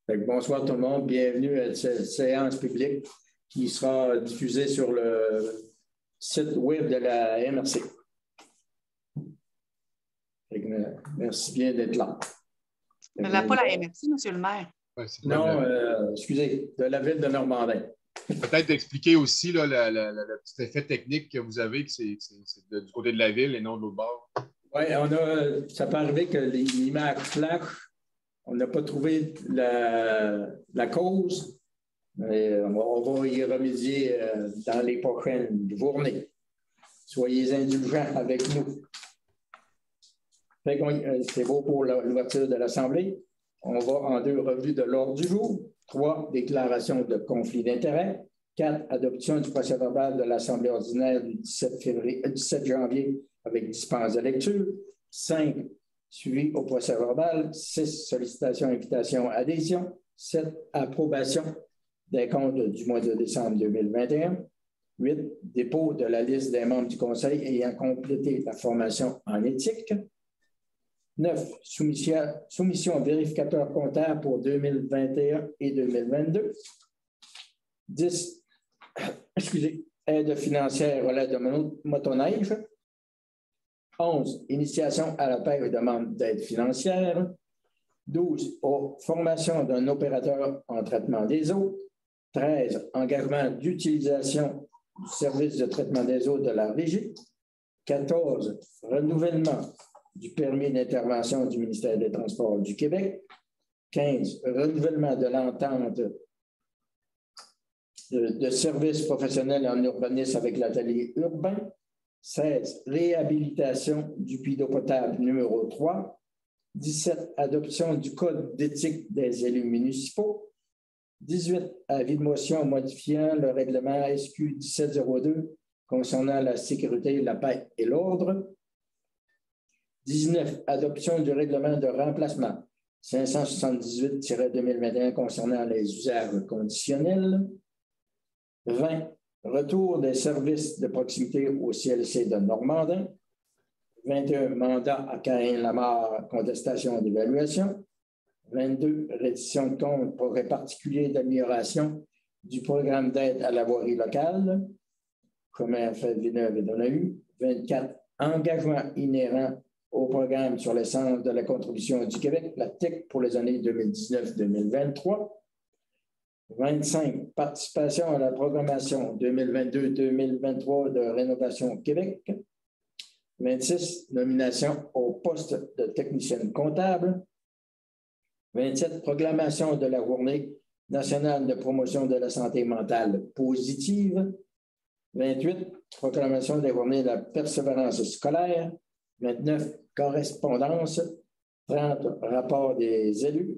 Bonsoir tout le monde, bienvenue à cette séance publique qui sera diffusée sur le site web de la MRC. Merci bien d'être là. Pas la MRC, M. le maire. Ouais, non, excusez, de la ville de Normandin. Peut-être d'expliquer aussi là, le petit effet technique que vous avez, que c'est du côté de la ville et non de l'autre bord. Oui, ça peut arriver que l'image flash, on n'a pas trouvé la cause, mais on va y remédier dans les prochaines journées. Soyez indulgents avec nous. C'est beau pour l'ouverture de l'Assemblée. On va en 2 revues de l'ordre du jour. 3, déclaration de conflit d'intérêts. 4, adoption du procès-verbal de l'Assemblée ordinaire du 17 janvier avec dispense de lecture. 5, suivi au procès-verbal. 6, sollicitation, invitation, adhésion. 7, approbation des comptes du mois de décembre 2021. 8, dépôt de la liste des membres du Conseil ayant complété la formation en éthique. 9, soumission vérificateur comptable pour 2021 et 2022. 10, aide financière relais de motoneige. 11, initiation à la paiement de demande d'aide financière. 12, formation d'un opérateur en traitement des eaux. 13, engagement d'utilisation du service de traitement des eaux de la Régie. 14, renouvellement du permis d'intervention du ministère des Transports du Québec. 15, renouvellement de l'entente de services professionnels en urbanisme avec l'atelier urbain. 16, réhabilitation du puits d'eau potable numéro 3. 17, adoption du code d'éthique des élus municipaux. 18, avis de motion modifiant le règlement SQ 1702 concernant la sécurité, la paix et l'ordre. 19, adoption du règlement de remplacement 578-2021 concernant les usages conditionnels. 20, retour des services de proximité au CLC de Normandin. 21, mandat à Caïn Lamar, contestation d'évaluation. 22, reddition de compte progrès particulier d'amélioration du programme d'aide à la voirie locale. Chemin Villeneuve et Donahue. 24, engagement inhérent au programme sur l'essence de la contribution du Québec, la TIC, pour les années 2019-2023. 25, participation à la programmation 2022-2023 de Rénovation Québec. 26, nomination au poste de technicienne comptable. 27, proclamation de la Journée nationale de promotion de la santé mentale positive. 28, proclamation de la Journée de la persévérance scolaire. 29, correspondance. 30, rapport des élus.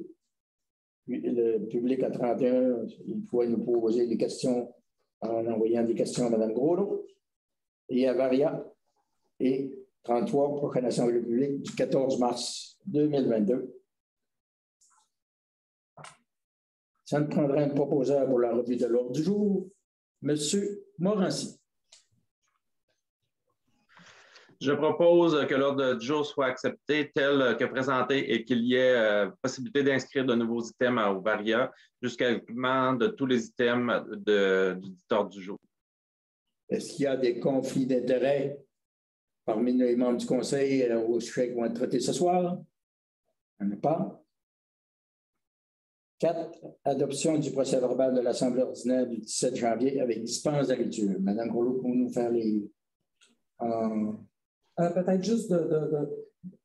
Le public à 31, il faut nous poser des questions en envoyant des questions à Mme Groslot et à Varia. Et 33, prochaine assemblée publique du 14 mars 2022. Ça nous prendra un proposeur pour la revue de l'ordre du jour. Monsieur Morancy. Je propose que l'ordre du jour soit accepté tel que présenté et qu'il y ait possibilité d'inscrire de nouveaux items au Varia jusqu'à l'équipement de tous les items du ordre du jour. Est-ce qu'il y a des conflits d'intérêts parmi les membres du Conseil au sujet qui vont être traités ce soir? Il n'y en a pas. 4, adoption du procès-verbal de l'Assemblée ordinaire du 17 janvier avec dispense de lecture. Mme Groslot, pour nous faire les... Peut-être juste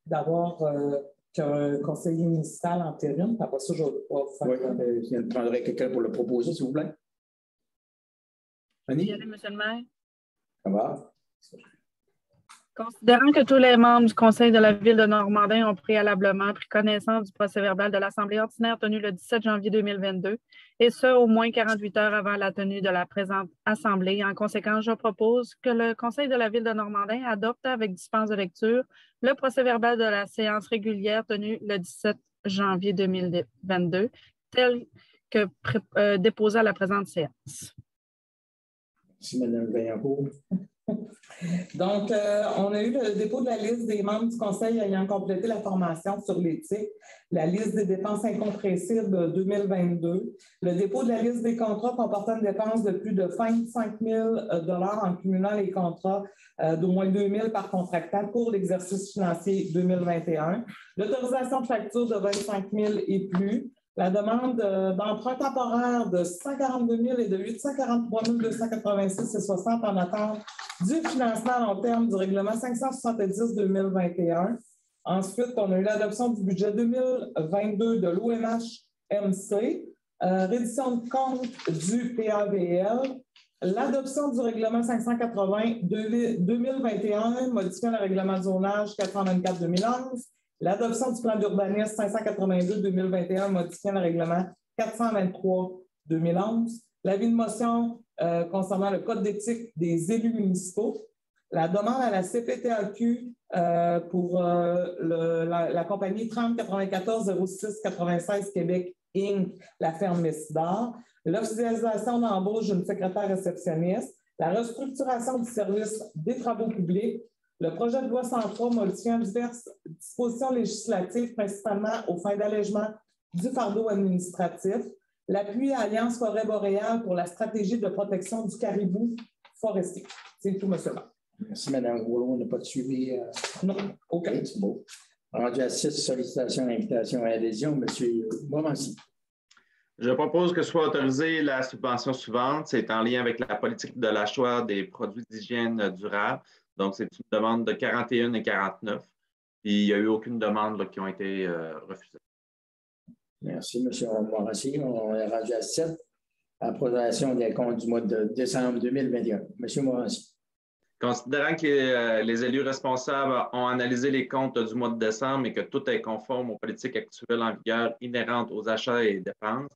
d'avoir qu'un conseiller municipal intérim. Après ça, je vais faire... Oui, je prendrai quelqu'un pour le proposer, s'il vous plaît. Annie? Oui, monsieur le maire. Ça va? Considérant que tous les membres du Conseil de la Ville de Normandin ont préalablement pris connaissance du procès-verbal de l'Assemblée ordinaire tenue le 17 janvier 2022, et ce, au moins 48 heures avant la tenue de la présente Assemblée. En conséquence, je propose que le Conseil de la Ville de Normandin adopte avec dispense de lecture le procès-verbal de la séance régulière tenue le 17 janvier 2022, tel que déposé à la présente séance. Merci, Mme Vaillancourt. Donc, on a eu le dépôt de la liste des membres du Conseil ayant complété la formation sur l'éthique, la liste des dépenses incompressibles 2022, le dépôt de la liste des contrats comportant une dépense de plus de 25 000 en cumulant les contrats d'au moins 2 000 par contractant pour l'exercice financier 2021, l'autorisation de facture de 25 000 et plus, la demande d'emprunt temporaire de 142 000 et de 843 286,60 en attente du financement à long terme du règlement 570-2021. Ensuite, on a eu l'adoption du budget 2022 de l'OMH-MC, reddition de compte du PAVL, l'adoption du règlement 580-2021, modifiant le règlement de zonage 424-2011, l'adoption du plan d'urbanisme 582-2021, modifiant le règlement 423-2011, l'avis de motion concernant le code d'éthique des élus municipaux, la demande à la CPTAQ pour la compagnie 3094-06-96 Québec Inc., la ferme Messidor, l'officialisation d'embauche d'une secrétaire réceptionniste, la restructuration du service des travaux publics, le projet de loi 103 modifiant diverses dispositions législatives, principalement aux fins d'allègement du fardeau administratif, l'appui à Alliance Forêt Boréale pour la stratégie de protection du caribou forestier. C'est tout, M. le maire. Merci, Mme Rouleau. On n'a pas de suivi. Non, aucun. Okay, c'est beau. Rendu à 6, sollicitations et invitations à adhésion. M. Morancy. Je propose que soit autorisée la subvention suivante. C'est en lien avec la politique de l'achat des produits d'hygiène durable. Donc, c'est une demande de 41 et 49. Puis, il n'y a eu aucune demande là, qui ont été refusées. Merci, M. Morancy. On est rendu à 7. Approbation des comptes du mois de décembre 2021. M. Morancy. Considérant que les élus responsables ont analysé les comptes du mois de décembre et que tout est conforme aux politiques actuelles en vigueur inhérentes aux achats et dépenses,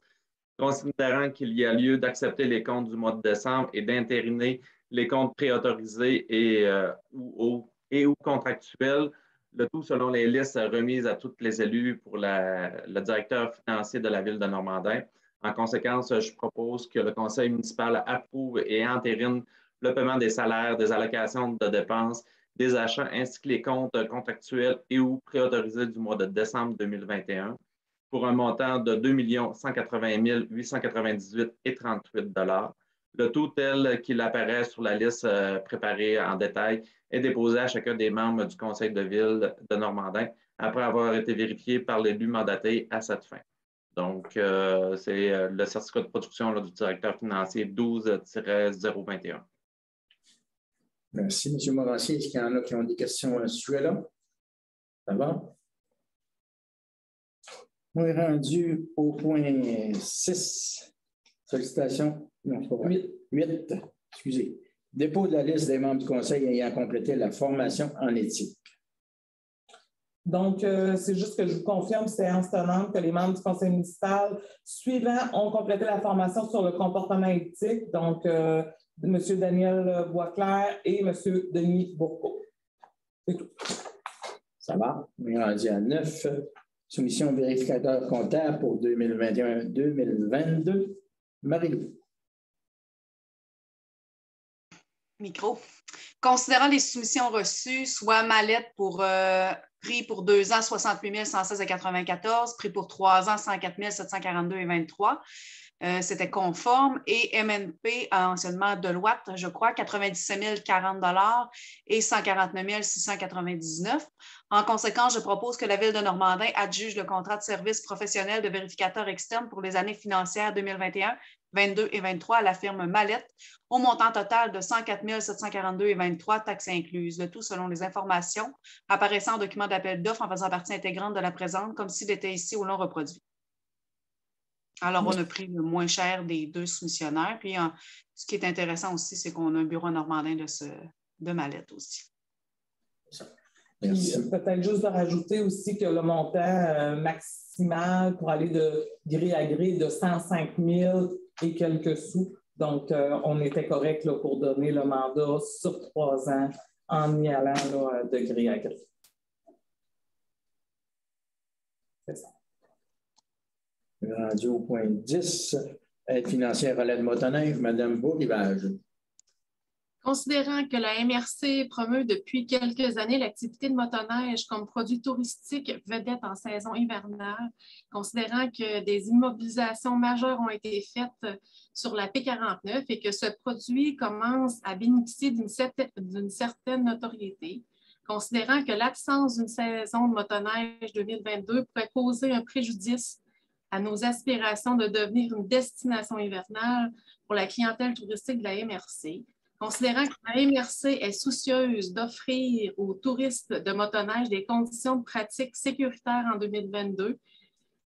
considérant qu'il y a lieu d'accepter les comptes du mois de décembre et d'intériner les comptes préautorisés ou contractuels, le tout selon les listes remises à tous les élus pour le directeur financier de la Ville de Normandin. En conséquence, je propose que le Conseil municipal approuve et entérine le paiement des salaires, des allocations de dépenses, des achats, ainsi que les comptes contractuels et ou préautorisés du mois de décembre 2021 pour un montant de 2 180 898,38 $. Le tout tel qu'il apparaît sur la liste préparée en détail est déposé à chacun des membres du Conseil de ville de Normandin après avoir été vérifié par l'élu mandaté à cette fin. Donc, c'est le certificat de production là, du directeur financier 12-021. Merci, M. Morancy. Est-ce qu'il y en a qui ont des questions à ce sujet-là? Ça va? On est rendu au point 6. Sollicitation. Non, c'est pas vrai. 8. Excusez. Dépôt de la liste des membres du Conseil ayant complété la formation en éthique. Donc, c'est juste que je vous confirme, séance tenante, que les membres du Conseil municipal suivants ont complété la formation sur le comportement éthique. Donc, M. Daniel Boisclair et M. Denis Bourcault. C'est tout. Ça va. On est rendu à 9. Soumission vérificateur comptable pour 2021-2022. Marie-Lou. Micro. Considérant les soumissions reçues, soit mallette pour prix pour 2 ans, 68 116,94, prix pour 3 ans, 104 742,23. C'était conforme et MNP anciennement Deloitte, je crois, 97 040 $ et 149 699. En conséquence, je propose que la Ville de Normandin adjuge le contrat de service professionnel de vérificateur externe pour les années financières 2021, 22 et 23 à la firme Mallette au montant total de 104 742,23, taxes incluses. Le tout selon les informations apparaissant en document d'appel d'offres en faisant partie intégrante de la présente, comme s'il était ici ou non reproduit. Alors, on a pris le moins cher des 2 soumissionnaires. Puis, ce qui est intéressant aussi, c'est qu'on a un bureau normandin de Mallette aussi. Peut-être juste de rajouter aussi que le montant maximal pour aller de gré à gré est de 105 000 et quelques sous. Donc, on était correct là, pour donner le mandat sur 3 ans en y allant là, de gré à gré. C'est ça. Rendu au point 10, aide financière à l'aide Motonneige, Mme Beaurivage. Considérant que la MRC promeut depuis quelques années l'activité de motoneige comme produit touristique vedette en saison hivernale, considérant que des immobilisations majeures ont été faites sur la P49 et que ce produit commence à bénéficier d'une certaine notoriété, considérant que l'absence d'une saison de motoneige 2022 pourrait causer un préjudice à nos aspirations de devenir une destination hivernale pour la clientèle touristique de la MRC, considérant que la MRC est soucieuse d'offrir aux touristes de motoneige des conditions de pratique sécuritaires en 2022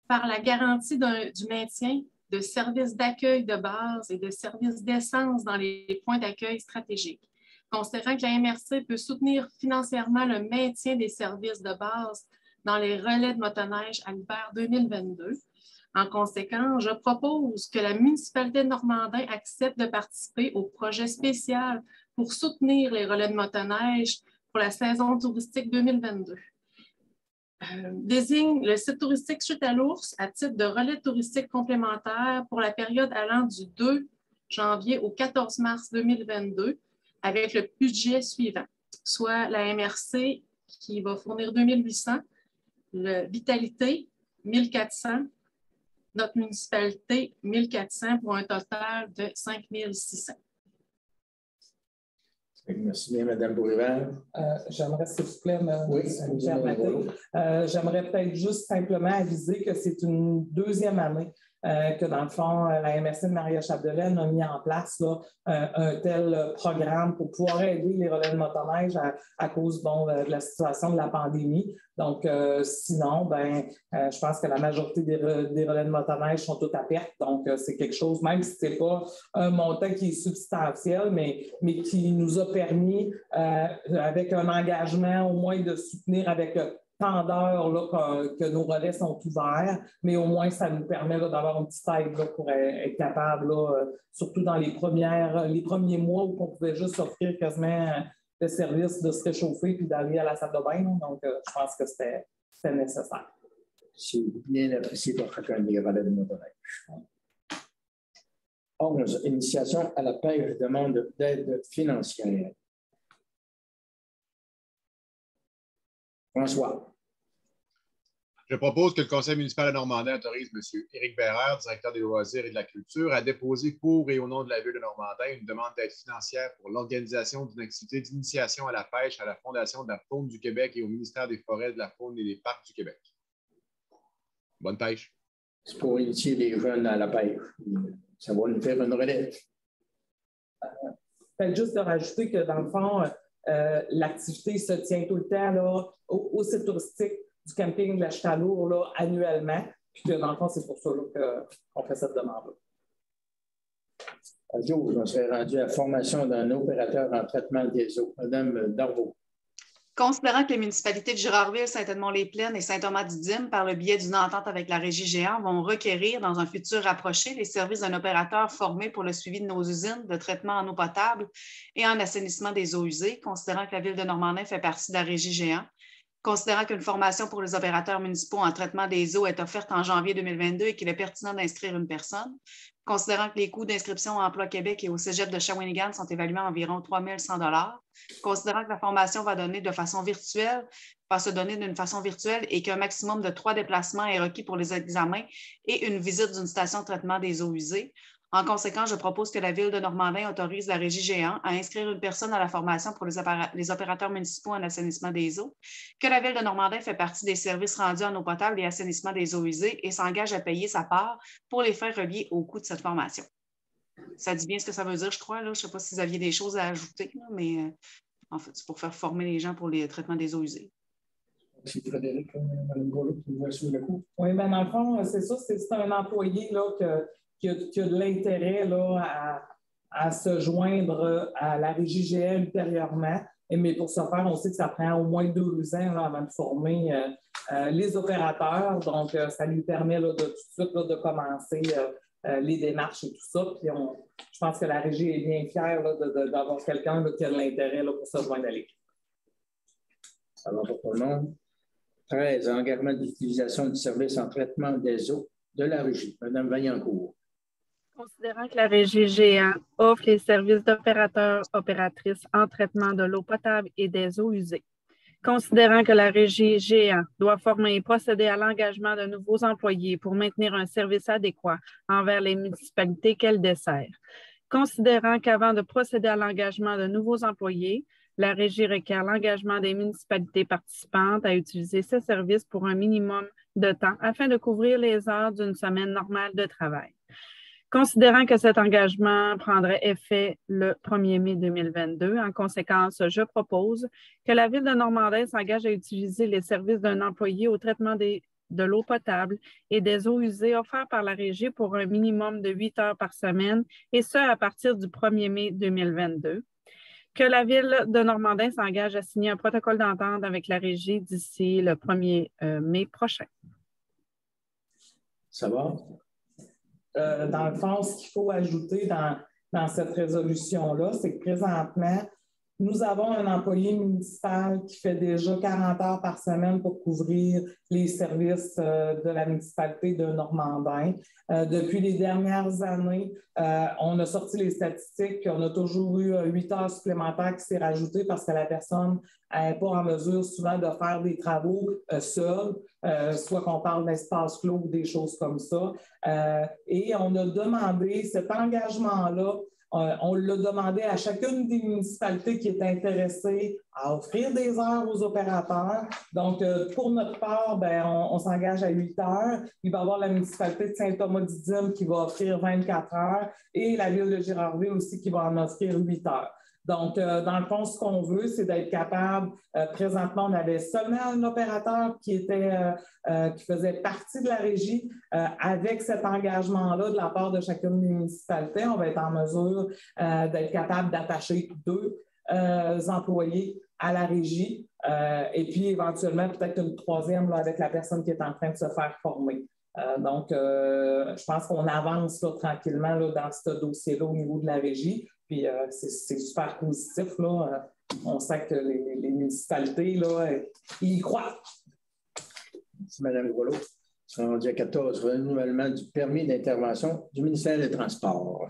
par la garantie du maintien de services d'accueil de base et de services d'essence dans les points d'accueil stratégiques. Considérant que la MRC peut soutenir financièrement le maintien des services de base dans les relais de motoneige à l'hiver 2022, en conséquence, je propose que la municipalité de Normandin accepte de participer au projet spécial pour soutenir les relais de motoneige pour la saison touristique 2022. Désigne le site touristique Chute à l'Ours à titre de relais touristique complémentaire pour la période allant du 2 janvier au 14 mars 2022 avec le budget suivant, soit la MRC qui va fournir 2800, le Vitalité 1400, notre municipalité, 1400 pour un total de 5600. Merci bien, Mme Bourrivert. J'aimerais, s'il vous plaît, oui, j'aimerais peut-être juste simplement aviser que c'est une deuxième année que, dans le fond, la MRC de Maria-Chapdelaine a mis en place là, un tel programme pour pouvoir aider les relais de motoneige à cause de la situation de la pandémie. Donc, sinon, je pense que la majorité des relais de motoneige sont tous à perte. Donc, c'est quelque chose, même si ce n'est pas un montant qui est substantiel, mais qui nous a permis, avec un engagement au moins de soutenir avec tant d'heures que nos relais sont ouverts, mais au moins, ça nous permet d'avoir une petite aide là, pour être capable, surtout dans les premiers mois où on pouvait juste offrir quasiment le service de se réchauffer puis d'aller à la salle de bain. Donc, je pense que c'était nécessaire. C'est bien apprécié par chacun des relais de motoneige. 11. Initiation à la pêche, demande d'aide financière. François. Je propose que le Conseil municipal de Normandin autorise M. Éric Bérard, directeur des loisirs et de la culture, à déposer pour et au nom de la Ville de Normandin une demande d'aide financière pour l'organisation d'une activité d'initiation à la pêche à la Fondation de la faune du Québec et au ministère des Forêts, de la faune et des parcs du Québec. Bonne pêche. C'est pour initier les jeunes à la pêche. Ça va nous faire une relève. Peut-être juste de rajouter que, dans le fond, l'activité se tient tout le temps là, au site touristique du camping de la Chute à l'Ours là, annuellement. Puis que, dans le fond, c'est pour ça qu'on fait cette demande-là. À 12, on serait rendu à la formation d'un opérateur en traitement des eaux. Madame Darvaux. Considérant que les municipalités de Girardville, Saint-Edmond-les-Plaines et Saint-Thomas-du-Dîme, par le biais d'une entente avec la Régie Géant, vont requérir dans un futur rapproché les services d'un opérateur formé pour le suivi de nos usines de traitement en eau potable et en assainissement des eaux usées, considérant que la Ville de Normandin fait partie de la Régie Géant, considérant qu'une formation pour les opérateurs municipaux en traitement des eaux est offerte en janvier 2022 et qu'il est pertinent d'inscrire une personne, considérant que les coûts d'inscription à Emploi Québec et au Cégep de Shawinigan sont évalués à environ 3 100 $, considérant que la formation va se donner d'une façon virtuelle et qu'un maximum de 3 déplacements est requis pour les examens et une visite d'une station de traitement des eaux usées. En conséquence, je propose que la Ville de Normandin autorise la Régie Géant à inscrire une personne à la formation pour les opérateurs municipaux en assainissement des eaux, que la Ville de Normandin fait partie des services rendus en eau potable et assainissement des eaux usées et s'engage à payer sa part pour les frais reliés au coût de cette formation. Ça dit bien ce que ça veut dire, je crois. Là. Je ne sais pas si vous aviez des choses à ajouter, là, mais en fait, c'est pour faire former les gens pour les traitements des eaux usées. C'est Frédéric, Mme Goulet, qui vous a sur le coup. Oui, bien, dans le fond, c'est ça, c'est un employé là, qui a de l'intérêt à se joindre à la Régie Géant ultérieurement. Mais pour ce faire, on sait que ça prend au moins 2 ans là, avant de former les opérateurs. Donc, ça lui permet là, de tout de suite là, de commencer les démarches et tout ça. Puis je pense que la Régie est bien fière d'avoir quelqu'un qui a de l'intérêt pour se joindre à l'équipe. Ça va pour tout le monde. 13. Engagement d'utilisation du service en traitement des eaux de la Régie. Madame Vaillancourt. Considérant que la Régie Géant offre les services d'opérateurs-opératrices en traitement de l'eau potable et des eaux usées. Considérant que la Régie Géant doit former et procéder à l'engagement de nouveaux employés pour maintenir un service adéquat envers les municipalités qu'elle dessert. Considérant qu'avant de procéder à l'engagement de nouveaux employés, la Régie requiert l'engagement des municipalités participantes à utiliser ces services pour un minimum de temps afin de couvrir les heures d'une semaine normale de travail. Considérant que cet engagement prendrait effet le 1er mai 2022, en conséquence, je propose que la Ville de Normandin s'engage à utiliser les services d'un employé au traitement de l'eau potable et des eaux usées offerts par la Régie pour un minimum de 8 heures par semaine, et ce, à partir du 1er mai 2022. Que la Ville de Normandin s'engage à signer un protocole d'entente avec la Régie d'ici le 1er mai prochain. Ça va? Dans le fond, ce qu'il faut ajouter dans cette résolution-là, c'est que présentement, nous avons un employé municipal qui fait déjà 40 heures par semaine pour couvrir les services de la municipalité de Normandin. Depuis les dernières années, on a sorti les statistiques, puis on a toujours eu 8 heures supplémentaires qui s'est rajouté parce que la personne n'est pas en mesure souvent de faire des travaux seule, soit qu'on parle d'espace clos ou des choses comme ça. Et on a demandé cet engagement-là. On l'a demandé à chacune des municipalités qui est intéressée à offrir des heures aux opérateurs. Donc, pour notre part, on s'engage à 8 heures. Il va y avoir la municipalité de Saint-Thomas-Didyme qui va offrir 24 heures et la Ville de Girardville aussi qui va en offrir 8 heures. Donc, dans le fond, ce qu'on veut, c'est d'être capable. Présentement, on avait seulement un opérateur qui faisait partie de la régie. Avec cet engagement-là de la part de chacune des municipalités, on va être en mesure d'être capable d'attacher 2 employés à la régie et puis éventuellement peut-être une 3e là, avec la personne qui est en train de se faire former. Donc, je pense qu'on avance là, tranquillement là, dans ce dossier-là au niveau de la régie. Puis c'est super positif. Là. On sait que les municipalités, là, ils y croient. Merci, Mme Groleau. On est rendu à 14, renouvellement du permis d'intervention du ministère des Transports.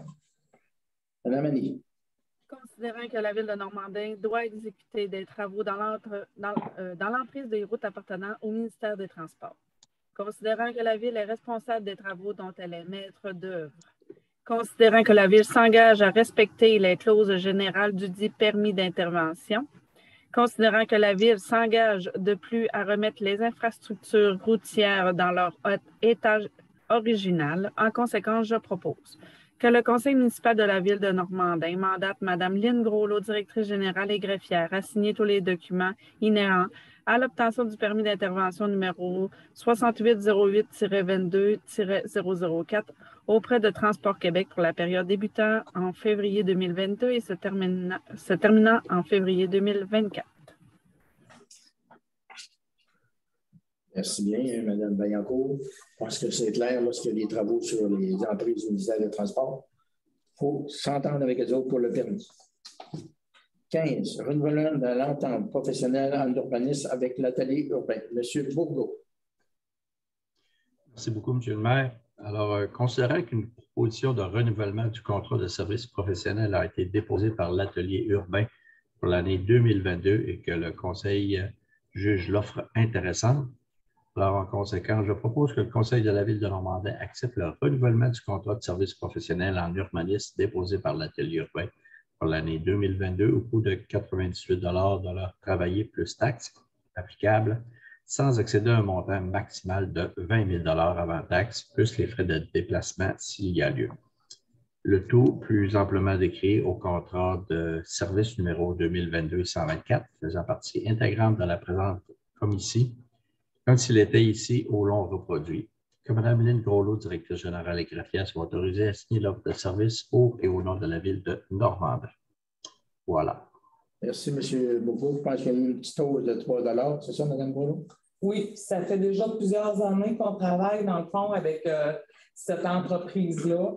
Mme Annie. Considérant que la Ville de Normandin doit exécuter des travaux dans l'emprise des routes appartenant au ministère des Transports. Considérant que la Ville est responsable des travaux dont elle est maître d'œuvre. Considérant que la Ville s'engage à respecter les clauses générales du dit permis d'intervention. Considérant que la Ville s'engage de plus à remettre les infrastructures routières dans leur état original, en conséquence, je propose que le Conseil municipal de la Ville de Normandin mandate Mme Lynne Groleau, directrice générale et greffière, à signer tous les documents inhérents à l'obtention du permis d'intervention numéro 6808-22-004 auprès de Transport Québec pour la période débutant en février 2022 et se terminant en février 2024. Merci bien, Mme Vaillancourt. Je pense que c'est clair lorsqu'il y a des travaux sur les emprises du ministère des Transports. Il faut s'entendre avec les autres pour le permis. 15. Renouvellement de l'entente professionnelle en urbanisme avec l'atelier urbain. M. Bourgault. Merci beaucoup, M. le maire. Alors, considérant qu'une proposition de renouvellement du contrat de service professionnel a été déposée par l'atelier urbain pour l'année 2022 et que le Conseil juge l'offre intéressante, alors en conséquence, je propose que le Conseil de la Ville de Normandin accepte le renouvellement du contrat de service professionnel en urbanisme déposé par l'atelier urbain pour l'année 2022 au coût de 98 $ de l'heure travaillée plus taxes applicables, sans excéder un montant maximal de 20 000 $ avant taxes, plus les frais de déplacement s'il y a lieu. Le tout plus amplement décrit au contrat de service numéro 2022-124, faisant partie intégrante de la présente commission, comme s'il était ici au long reproduit. Que Mme Lynne Groleau, directrice générale et greffière, soit autorisée à signer l'offre de service au et au nom de la Ville de Normandin. Voilà. Merci, M. Bourgault. Je pense qu'il y a une petite hausse de 3 $. C'est ça, Mme Groleau? Oui, ça fait déjà plusieurs années qu'on travaille, dans le fond, avec cette entreprise-là.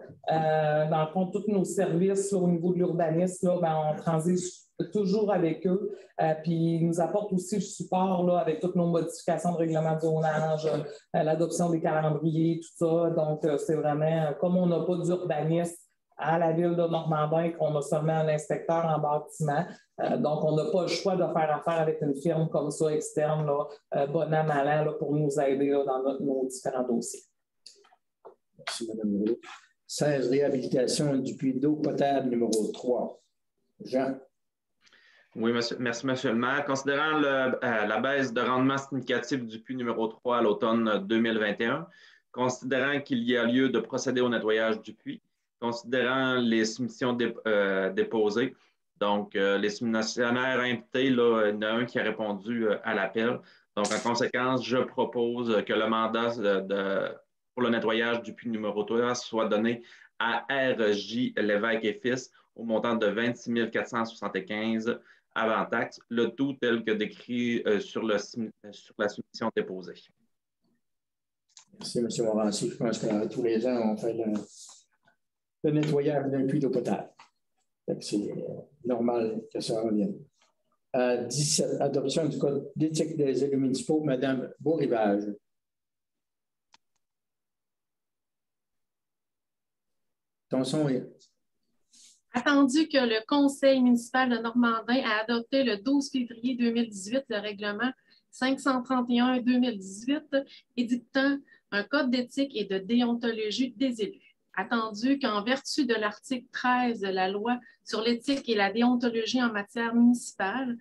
Dans le fond, tous nos services là, au niveau de l'urbanisme, on transige toujours avec eux. Puis ils nous apportent aussi le support là, avec toutes nos modifications de règlement de zonage, l'adoption des calendriers, tout ça. Donc, c'est vraiment, comme on n'a pas d'urbaniste à la ville de Normandin, qu'on a seulement un inspecteur en bâtiment. Donc, on n'a pas le choix de faire affaire avec une firme comme ça, externe, là, bon an, mal an, là, pour nous aider là, dans nos différents dossiers. Merci, Mme Rouleau. 16, réhabilitation du puits d'eau potable numéro 3. Jean. Oui, merci, M. le maire. Considérant la baisse de rendement significatif du puits numéro 3 à l'automne 2021, considérant qu'il y a lieu de procéder au nettoyage du puits, considérant les soumissions déposées, donc les soumissionnaires invités, là, il y en a un qui a répondu à l'appel. Donc, en conséquence, je propose que le mandat pour le nettoyage du puits numéro 3 soit donné à R.J. Lévesque et Fils au montant de 26 475 avant taxe, le tout tel que décrit sur la soumission déposée. Merci, M. Morancy. Je pense que tous les ans, on fait le nettoyage d'un puits d'eau potable. C'est normal que ça revienne. 17, adoption du code d'éthique des élus municipaux. Mme Beaurivage. Ton son est... Attendu que le Conseil municipal de Normandin a adopté le 12 février 2018 le règlement 531-2018 édictant un code d'éthique et de déontologie des élus. Attendu qu'en vertu de l'article 13 de la loi sur l'éthique et la déontologie en matière municipale,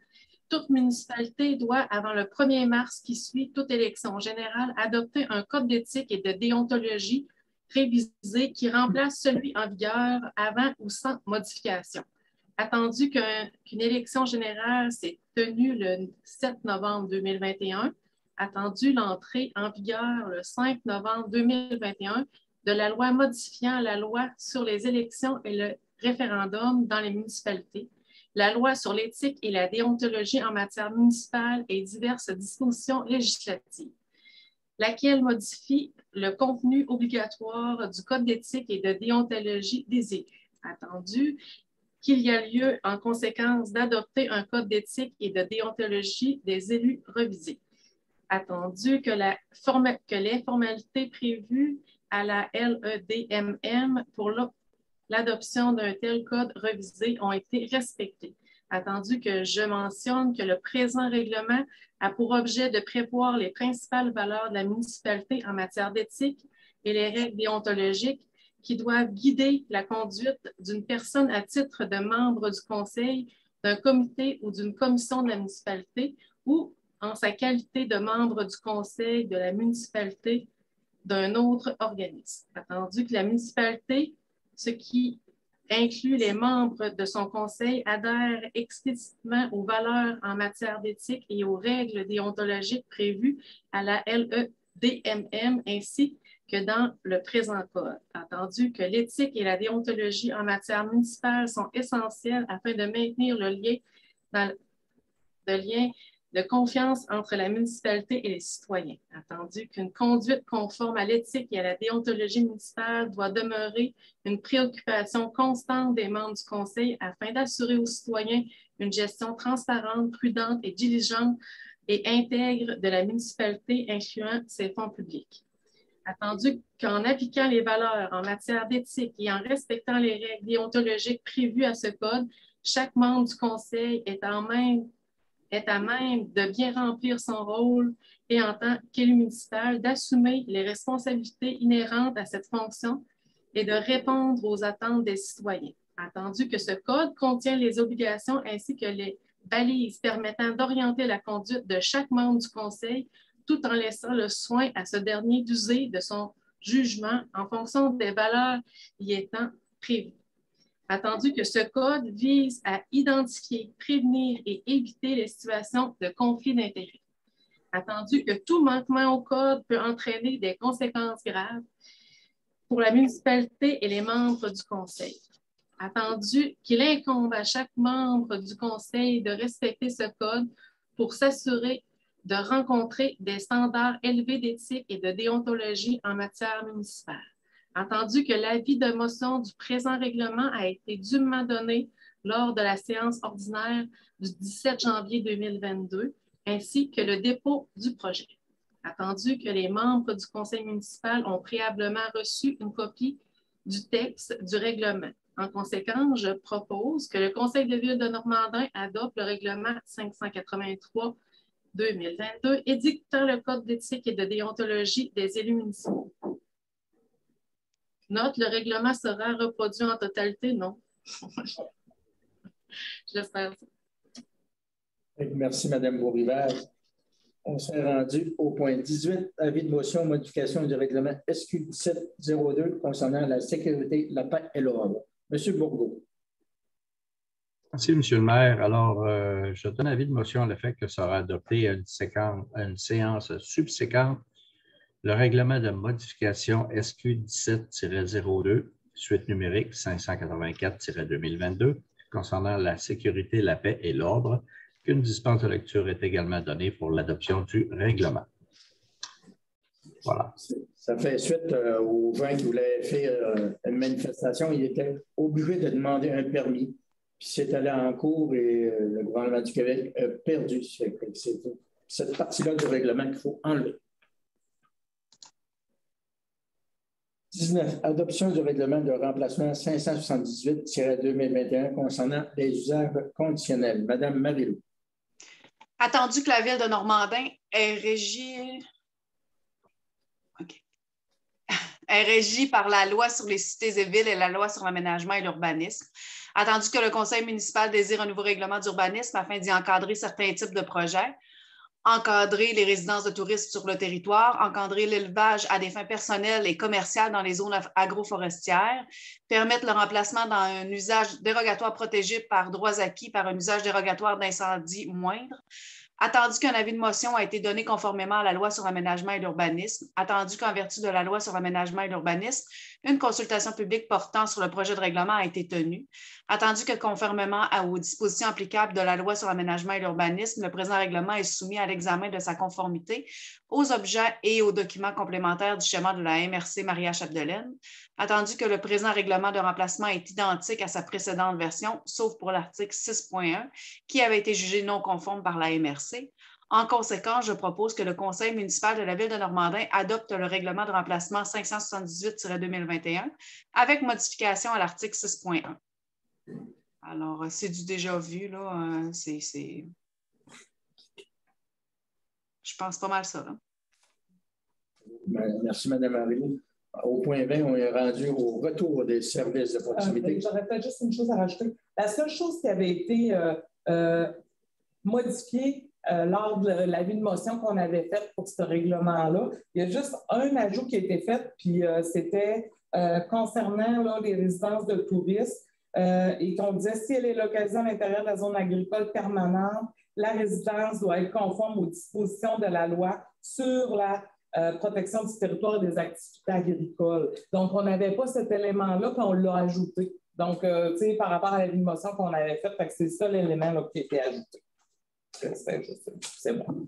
toute municipalité doit, avant le 1er mars qui suit toute élection générale, adopter un code d'éthique et de déontologie révisé qui remplace celui en vigueur avant ou sans modification. Attendu qu'une élection générale s'est tenue le 7 novembre 2021, attendu l'entrée en vigueur le 5 novembre 2021 de la loi modifiant la loi sur les élections et le référendum dans les municipalités, la loi sur l'éthique et la déontologie en matière municipale et diverses dispositions législatives, laquelle modifie le contenu obligatoire du Code d'éthique et de déontologie des élus. Attendu qu'il y a lieu, en conséquence, d'adopter un Code d'éthique et de déontologie des élus revisé. Attendu que les formalités prévues à la LEDMM pour l'adoption d'un tel code revisé ont été respectées. Attendu que je mentionne que le présent règlement a pour objet de prévoir les principales valeurs de la municipalité en matière d'éthique et les règles déontologiques qui doivent guider la conduite d'une personne à titre de membre du conseil, d'un comité ou d'une commission de la municipalité ou en sa qualité de membre du conseil de la municipalité d'un autre organisme. Attendu que la municipalité, ce qui inclut les membres de son conseil, adhère explicitement aux valeurs en matière d'éthique et aux règles déontologiques prévues à la LEDMM ainsi que dans le présent code. Attendu que l'éthique et la déontologie en matière municipale sont essentielles afin de maintenir le lien de confiance entre la municipalité et les citoyens. Attendu qu'une conduite conforme à l'éthique et à la déontologie municipale doit demeurer une préoccupation constante des membres du Conseil afin d'assurer aux citoyens une gestion transparente, prudente et diligente et intègre de la municipalité incluant ses fonds publics. Attendu qu'en appliquant les valeurs en matière d'éthique et en respectant les règles déontologiques prévues à ce code, chaque membre du Conseil est à même de bien remplir son rôle et en tant qu'élu municipal, d'assumer les responsabilités inhérentes à cette fonction et de répondre aux attentes des citoyens. Attendu que ce code contient les obligations ainsi que les balises permettant d'orienter la conduite de chaque membre du Conseil, tout en laissant le soin à ce dernier d'user de son jugement en fonction des valeurs y étant prévues. Attendu que ce code vise à identifier, prévenir et éviter les situations de conflit d'intérêts. Attendu que tout manquement au code peut entraîner des conséquences graves pour la municipalité et les membres du Conseil. Attendu qu'il incombe à chaque membre du Conseil de respecter ce code pour s'assurer de rencontrer des standards élevés d'éthique et de déontologie en matière municipale. Attendu que l'avis de motion du présent règlement a été dûment donné lors de la séance ordinaire du 17 janvier 2022, ainsi que le dépôt du projet. Attendu que les membres du conseil municipal ont préalablement reçu une copie du texte du règlement. En conséquence, je propose que le conseil de ville de Normandin adopte le règlement 583-2022 édictant le code d'éthique et de déontologie des élus municipaux. Note, le règlement sera reproduit en totalité? Non. J'espère ça. Merci, Mme Beaurivage. On s'est rendu au point 18, avis de motion, modification du règlement SQ 1702 concernant la sécurité, la paix et l'ordre. M. Bourgault. Merci, M. le maire. Alors, je donne avis de motion à l'effet que sera adopté à une séance subséquente le règlement de modification SQ 17-02, suite numérique 584-2022, concernant la sécurité, la paix et l'ordre, qu'une dispense de lecture est également donnée pour l'adoption du règlement. Voilà. Ça fait suite aux gens qui voulaient faire une manifestation. Ils étaient obligés de demander un permis. Puis c'est allé en cours et le gouvernement du Québec a perdu. C'est cette partie-là du règlement qu'il faut enlever. 19. Adoption du règlement de remplacement 578-2021 concernant les usages conditionnels. Madame Marilou. Attendu que la ville de Normandin est régie par la loi sur les cités et villes et la loi sur l'aménagement et l'urbanisme. Attendu que le conseil municipal désire un nouveau règlement d'urbanisme afin d'y encadrer certains types de projets, encadrer les résidences de touristes sur le territoire, encadrer l'élevage à des fins personnelles et commerciales dans les zones agroforestières, permettre le remplacement dans un usage dérogatoire protégé par droits acquis par un usage dérogatoire d'incendie moindre. Attendu qu'un avis de motion a été donné conformément à la loi sur l'aménagement et l'urbanisme, attendu qu'en vertu de la loi sur l'aménagement et l'urbanisme, une consultation publique portant sur le projet de règlement a été tenue, attendu que conformément aux dispositions applicables de la loi sur l'aménagement et l'urbanisme, le présent règlement est soumis à l'examen de sa conformité aux objets et aux documents complémentaires du schéma de la MRC Maria-Chapdelaine, attendu que le présent règlement de remplacement est identique à sa précédente version, sauf pour l'article 6.1, qui avait été jugé non conforme par la MRC. En conséquence, je propose que le conseil municipal de la ville de Normandin adopte le règlement de remplacement 578-2021 avec modification à l'article 6.1. Alors, c'est du déjà vu, là. Je pense pas mal ça, là. Merci, Mme Marilou. Au point 20, on est rendu au retour des services de proximité. J'aurais peut-être juste une chose à rajouter. La seule chose qui avait été modifiée lors de l'avis de motion qu'on avait fait pour ce règlement-là, il y a juste un ajout qui a été fait, puis c'était concernant là, les résidences de touristes. Et qu'on disait, si elle est localisée à l'intérieur de la zone agricole permanente, la résidence doit être conforme aux dispositions de la loi sur la protection du territoire et des activités agricoles. Donc, on n'avait pas cet élément-là, puis on l'a ajouté. Donc, tu sais, par rapport à la motion qu'on avait faite, c'est ça l'élément qui a été ajouté. C'est bon.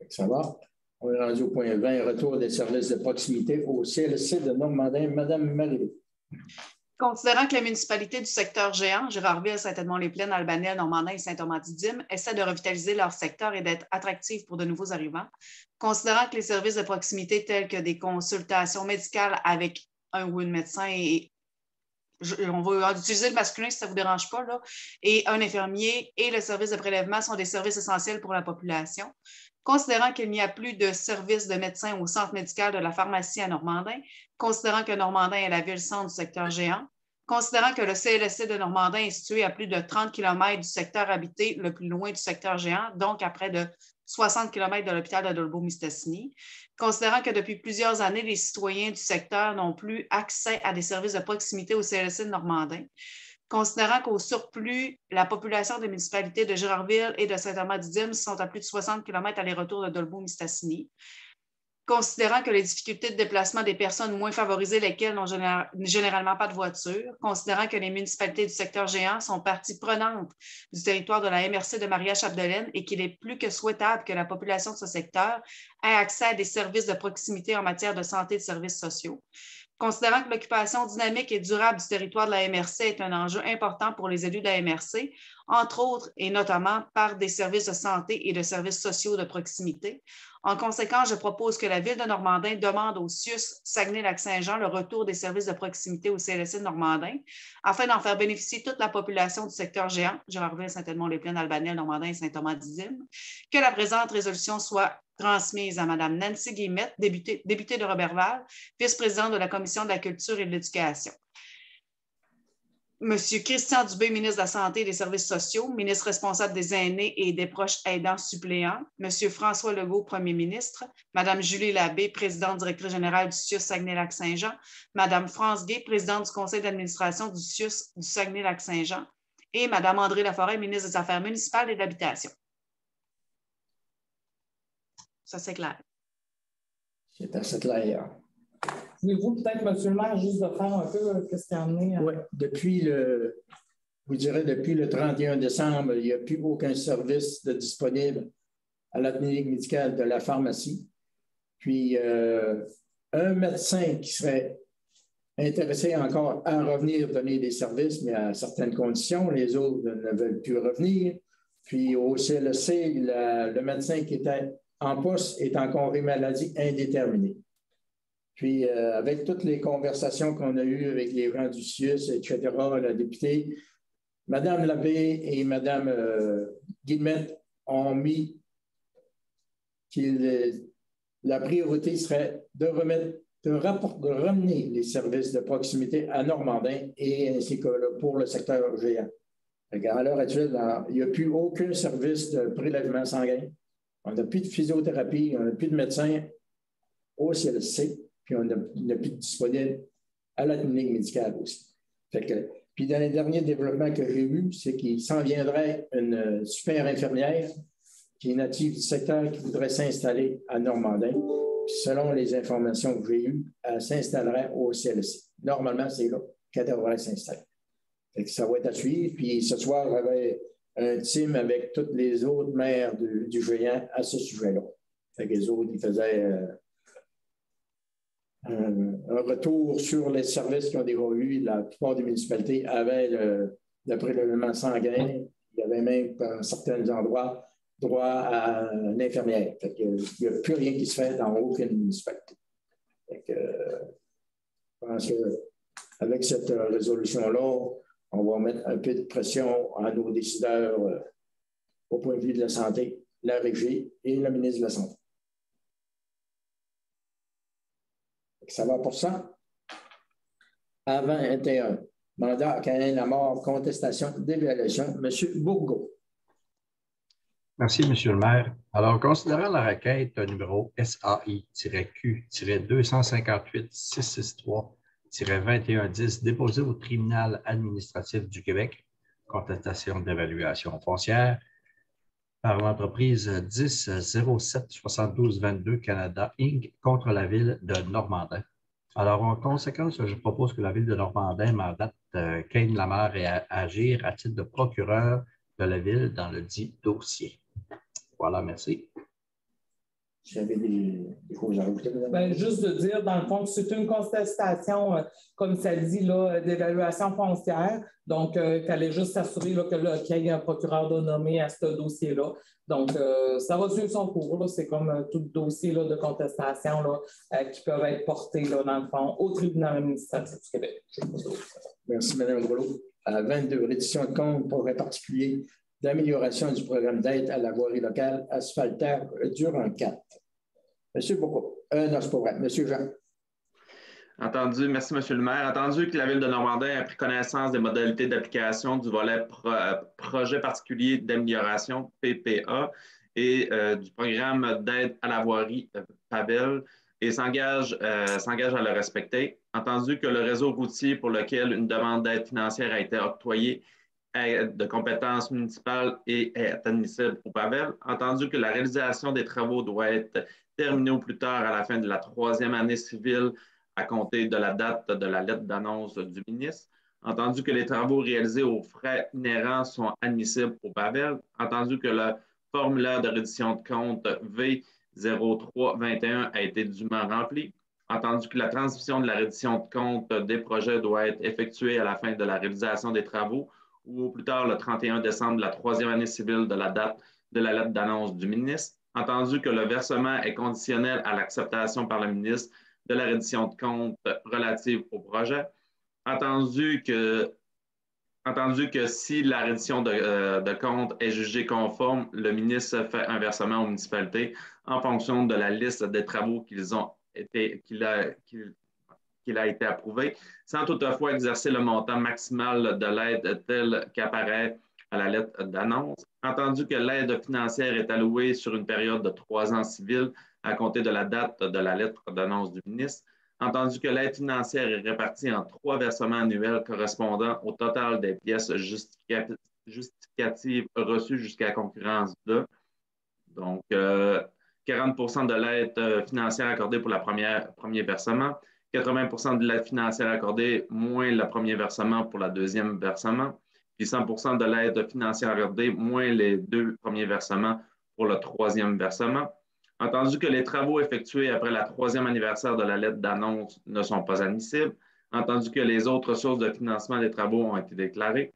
Ça va. On est rendu au point 20, retour des services de proximité au CLSC de Normandin. Madame Marilou. Considérant que la municipalité du secteur géant, Gérardville, Saint-Edmond-les-Plaines, Albanel, Normandin et Saint-Thomas-Didyme essaient de revitaliser leur secteur et d'être attractifs pour de nouveaux arrivants, considérant que les services de proximité tels que des consultations médicales avec un ou une médecin on va utiliser le masculin si ça ne vous dérange pas, là, et un infirmier et le service de prélèvement sont des services essentiels pour la population. Considérant qu'il n'y a plus de service de médecin au centre médical de la pharmacie à Normandin, considérant que Normandin est la ville-centre du secteur géant, considérant que le CLSC de Normandin est situé à plus de 30 km du secteur habité le plus loin du secteur géant, donc à près de 60 km de l'hôpital d'Adolbo-Mistassini, considérant que depuis plusieurs années, les citoyens du secteur n'ont plus accès à des services de proximité au CLSC de Normandin, considérant qu'au surplus, la population des municipalités de Gérardville et de Saint-Thomas-Didyme sont à plus de 60 km aller-retour de Dolbeau-Mistassini, considérant que les difficultés de déplacement des personnes moins favorisées, lesquelles n'ont généralement pas de voiture, considérant que les municipalités du secteur géant sont partie prenante du territoire de la MRC de Maria-Chapdelaine et qu'il est plus que souhaitable que la population de ce secteur ait accès à des services de proximité en matière de santé et de services sociaux. Considérant que l'occupation dynamique et durable du territoire de la MRC est un enjeu important pour les élus de la MRC, entre autres et notamment par des services de santé et de services sociaux de proximité. En conséquence, je propose que la Ville de Normandin demande au CIUS Saguenay-Lac-Saint-Jean le retour des services de proximité au CLSC de Normandin afin d'en faire bénéficier toute la population du secteur géant, Gérardville, Saint-Edmond-les-Plaines, Albanel, Normandin et Saint-Thomas-d'Izine, que la présente résolution soit transmise à Mme Nancy Guillemette, députée de Roberval, vice-présidente de la Commission de la culture et de l'éducation. M. Christian Dubé, ministre de la Santé et des Services sociaux, ministre responsable des aînés et des proches aidants suppléants, M. François Legault, premier ministre, Mme Julie Labbé, présidente directrice générale du CIUS Saguenay-Lac-Saint-Jean, Mme France Gay, présidente du conseil d'administration du CIUS du Saguenay-Lac-Saint-Jean et Mme André Laforêt, ministre des Affaires municipales et de l'Habitation. Ça, c'est clair. C'est assez clair. Pouvez-vous peut-être, M. le maire, juste de faire un peu ce qui a amené? Oui, depuis le 31 décembre, il n'y a plus aucun service disponible à la clinique médicale de la pharmacie. Puis, un médecin qui serait intéressé encore à revenir donner des services, mais à certaines conditions, les autres ne veulent plus revenir. Puis, au CLSC, le médecin qui était en poste est en congé maladie indéterminé. Puis, avec toutes les conversations qu'on a eues avec les gens du CIUS, etc., la députée, Mme Labbé et Mme Guillemette ont mis que la priorité serait de ramener les services de proximité à Normandin et ainsi que pour le secteur géant. À l'heure actuelle, il n'y a plus aucun service de prélèvement sanguin. On n'a plus de physiothérapie, on n'a plus de médecins au CLSC. Puis on n'a plus de disponible à la clinique médicale aussi. Puis dans les derniers développements que j'ai eus, c'est qu'il s'en viendrait une super infirmière qui est native du secteur qui voudrait s'installer à Normandin. Puis selon les informations que j'ai eues, elle s'installerait au CLSC. Normalement, c'est là qu'elle devrait s'installer. Ça va être à suivre. Puis ce soir, j'avais un team avec tous les autres maires du géant à ce sujet-là. Les autres, ils faisaient un retour sur les services qui ont déjà eu. La plupart des municipalités avaient le prélèvement sanguin. Il y avait même, dans certains endroits, droit à une infirmière. Il n'y a plus rien qui se fait dans aucune municipalité. Je pense qu'avec cette résolution-là, on va mettre un peu de pression à nos décideurs au point de vue de la santé, la Régie et le ministre de la Santé. Ça va pour ça. Avant 21, mandat à Caen la mort, contestation d'évaluation. M. Bourgault. Merci, M. le maire. Alors, considérant la requête numéro SAI-Q-258-663-2110 déposée au tribunal administratif du Québec, contestation d'évaluation foncière, par l'entreprise 10-07-72-22 Canada Inc. contre la Ville de Normandin. Alors, en conséquence, je propose que la Ville de Normandin mandate Cain Lamar et agir à titre de procureur de la Ville dans le dit dossier. Voilà, merci. J'avais des choses à rajouter. Juste de dire, dans le fond, que c'est une contestation, comme ça dit, d'évaluation foncière. Donc, il fallait juste s'assurer qu'il y ait un procureur de nommé à ce dossier-là. Donc, ça va suivre son cours. C'est comme tout dossier de contestation qui peuvent être portés, dans le fond, au tribunal administratif du Québec. Merci, Mme Rouleau. À 22, reddition de compte pour un particulier d'amélioration du programme d'aide à la voirie locale asphaltaire durant 4. Monsieur Bourgault. Non, c'est pas vrai. Monsieur Jean. Entendu. Merci, Monsieur le maire. Entendu que la Ville de Normandin a pris connaissance des modalités d'application du volet projet particulier d'amélioration, PPA, et du programme d'aide à la voirie, PAVEL, et s'engage à le respecter. Entendu que le réseau routier pour lequel une demande d'aide financière a été octroyée de compétences municipales et est admissible au PAVEL. Entendu que la réalisation des travaux doit être terminée au plus tard à la fin de la 3e année civile à compter de la date de la lettre d'annonce du ministre. Entendu que les travaux réalisés aux frais inhérents sont admissibles au PAVEL. Entendu que le formulaire de reddition de compte V0321 a été dûment rempli. Entendu que la transmission de la reddition de compte des projets doit être effectuée à la fin de la réalisation des travaux ou au plus tard le 31 décembre de la 3e année civile de la date de la lettre d'annonce du ministre. Entendu que le versement est conditionnel à l'acceptation par le ministre de la reddition de compte relative au projet. Entendu que si la reddition de compte est jugée conforme, le ministre fait un versement aux municipalités en fonction de la liste des travaux qu'il a été approuvé, sans toutefois exercer le montant maximal de l'aide tel qu'apparaît à la lettre d'annonce. Entendu que l'aide financière est allouée sur une période de 3 ans civils à compter de la date de la lettre d'annonce du ministre. Entendu que l'aide financière est répartie en 3 versements annuels correspondant au total des pièces justificatives reçues jusqu'à concurrence de. Donc, 40 % de l'aide financière accordée pour le premier versement, 80 % de l'aide financière accordée moins le premier versement pour le deuxième versement, puis 100 % de l'aide financière accordée moins les 2 premiers versements pour le 3e versement. Entendu que les travaux effectués après le 3e anniversaire de la lettre d'annonce ne sont pas admissibles, entendu que les autres sources de financement des travaux ont été déclarées,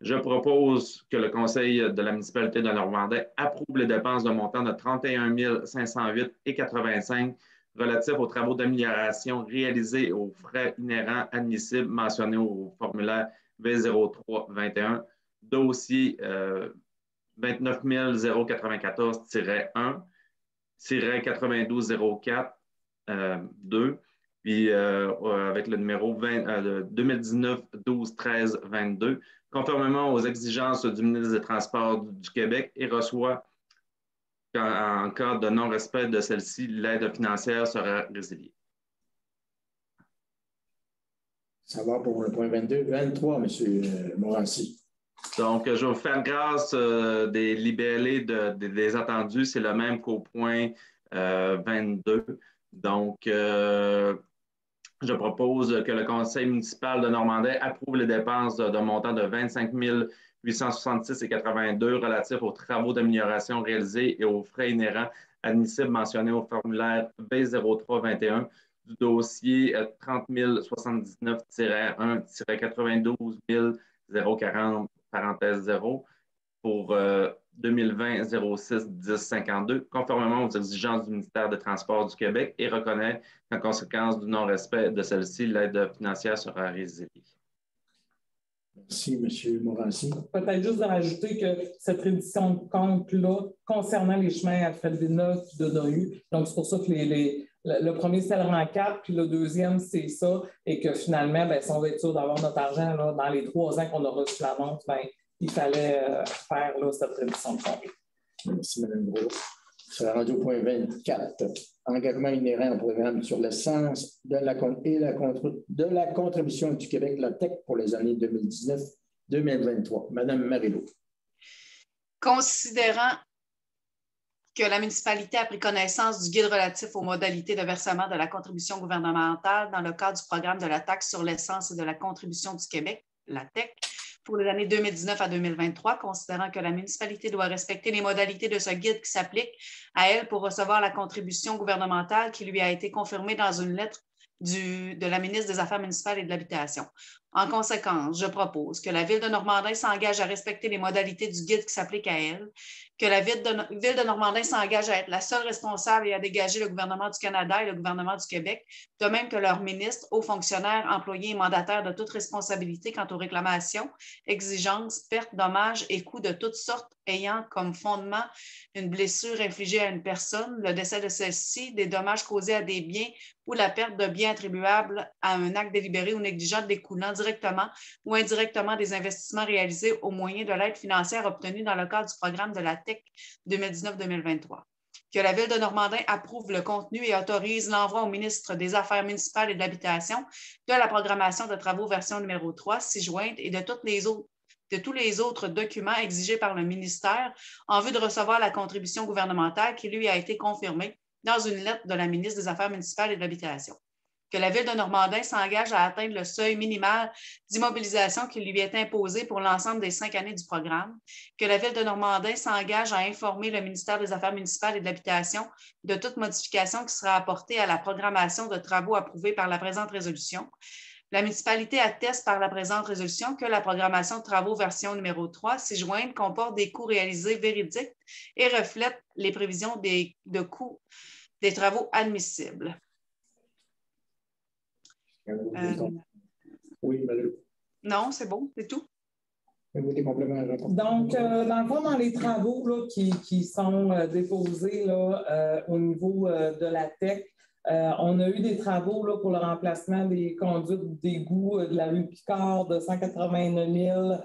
je propose que le Conseil de la municipalité de Normandin approuve les dépenses d'un montant de 31 508,85 relatifs aux travaux d'amélioration réalisés aux frais inhérents admissibles mentionnés au formulaire V0321, dossier 29 094-1, 9204 2, puis avec le numéro 2019-12-13-22, conformément aux exigences du ministre des Transports du Québec et reçoit qu'en cas de non-respect de celle-ci, l'aide financière sera résiliée. Ça va pour le point 22. 23, M. Morancy. Donc, je vais vous faire grâce des libellés des attendus. C'est le même qu'au point 22. Donc, je propose que le Conseil municipal de Normandin approuve les dépenses d'un montant de 25 866,82 relatifs aux travaux d'amélioration réalisés et aux frais inhérents admissibles mentionnés au formulaire V0321 du dossier 30 079-1-92 040 parenthèse 0 pour 2020-06-10-52, conformément aux exigences du ministère des Transports du Québec et reconnaît qu'en conséquence du non-respect de celle-ci, l'aide financière sera résiliée. Merci, M. Morancy. Peut-être juste de rajouter que cette reddition de compte-là, concernant les chemins Alfred Villeneuve et Dodohu, donc c'est pour ça que le premier, c'est le rang 4, puis le deuxième, c'est ça, et que finalement, bien, si on veut être sûr d'avoir notre argent là, dans les 3 ans qu'on a reçu l'annonce, bien, il fallait faire là, cette reddition de compte. Merci, Mme Gros. Je serai rendu au point 24. Engagement inhérent au programme sur l'essence de la contribution du Québec, la TEC, pour les années 2019-2023. Mme Marilot. Considérant que la municipalité a pris connaissance du guide relatif aux modalités de versement de la contribution gouvernementale dans le cadre du programme de la taxe sur l'essence et de la contribution du Québec, la TEC, pour les années 2019 à 2023, considérant que la municipalité doit respecter les modalités de ce guide qui s'applique à elle pour recevoir la contribution gouvernementale qui lui a été confirmée dans une lettre de la ministre des Affaires municipales et de l'Habitation. En conséquence, je propose que la Ville de Normandin s'engage à respecter les modalités du guide qui s'applique à elle, que la Ville de Normandin s'engage à être la seule responsable et à dégager le gouvernement du Canada et le gouvernement du Québec, de même que leurs ministres, hauts fonctionnaires, employés et mandataires de toute responsabilité quant aux réclamations, exigences, pertes, dommages et coûts de toutes sortes ayant comme fondement une blessure infligée à une personne, le décès de celle-ci, des dommages causés à des biens ou la perte de biens attribuables à un acte délibéré ou négligent découlant directement ou indirectement des investissements réalisés au moyen de l'aide financière obtenue dans le cadre du programme de la TEC 2019-2023. Que la Ville de Normandin approuve le contenu et autorise l'envoi au ministre des Affaires municipales et de l'Habitation de la programmation de travaux version numéro 3, 6 jointe et de tous les autres documents exigés par le ministère en vue de recevoir la contribution gouvernementale qui lui a été confirmée dans une lettre de la ministre des Affaires municipales et de l'Habitation. que la Ville de Normandin s'engage à atteindre le seuil minimal d'immobilisation qui lui est imposé pour l'ensemble des 5 années du programme, que la Ville de Normandin s'engage à informer le ministère des Affaires municipales et de l'Habitation de toute modification qui sera apportée à la programmation de travaux approuvés par la présente résolution. La municipalité atteste par la présente résolution que la programmation de travaux version numéro 3 ci-jointe comporte des coûts réalisés véridiques et reflète les prévisions de coûts des travaux admissibles. Oui, Madame. Non, c'est bon, c'est tout. Des compléments à répondre. Donc, dans le fond, dans les travaux là, qui sont déposés là, au niveau de la TEC, on a eu des travaux là, pour le remplacement des conduites d'égout de la rue Picard de 189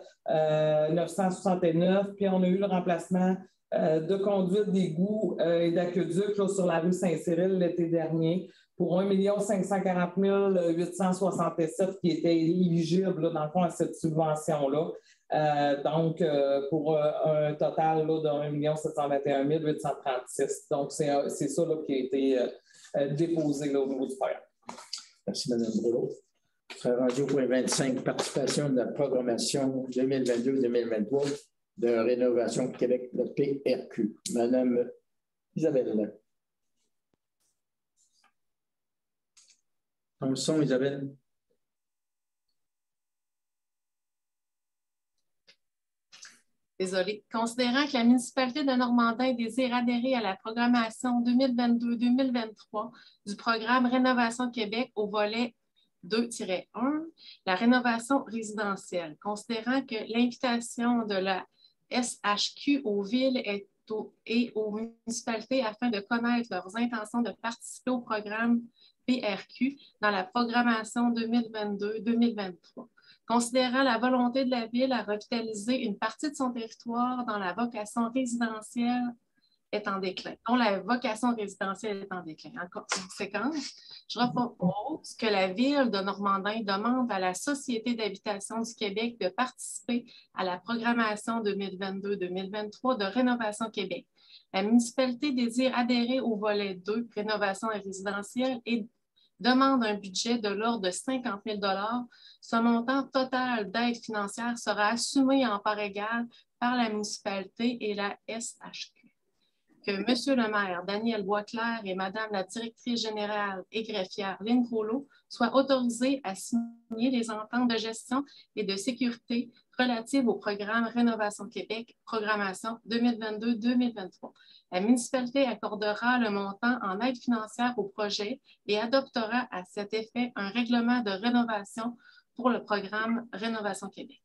969, puis on a eu le remplacement de conduites d'égout et d'aqueduc sur la rue Saint-Cyril l'été dernier pour 1 540 867 qui étaient éligibles là, dans le fond à cette subvention-là. Donc, pour un total là, de 1 721 836. Donc, c'est ça là, qui a été déposé là, au niveau du programme. Merci, Mme Boulot. Je serai rendu au point 25, participation de la programmation 2022-2023 de Rénovation Québec, le PRQ. Mme Isabelle. Ton son, Isabelle. Désolée. Considérant que la municipalité de Normandin désire adhérer à la programmation 2022-2023 du programme Rénovation Québec au volet 2-1, la rénovation résidentielle. Considérant que l'invitation de la SHQ aux villes et aux municipalités afin de connaître leurs intentions de participer au programme PRQ dans la programmation 2022-2023. Considérant la volonté de la Ville à revitaliser une partie de son territoire dont la vocation résidentielle est en déclin. En conséquence, je propose que la Ville de Normandin demande à la Société d'habitation du Québec de participer à la programmation 2022-2023 de Rénovation Québec. La municipalité désire adhérer au volet 2, Rénovation et résidentielle, et demande un budget de l'ordre de 50 000 $. Ce montant total d'aide financière sera assumé en part égale par la municipalité et la SHQ. Que M. le maire Daniel Boisclair et Mme la directrice générale et greffière Lynn Groslo soient autorisés à signer les ententes de gestion et de sécurité relatives au programme Rénovation Québec, programmation 2022-2023. La municipalité accordera le montant en aide financière au projet et adoptera à cet effet un règlement de rénovation pour le programme Rénovation Québec.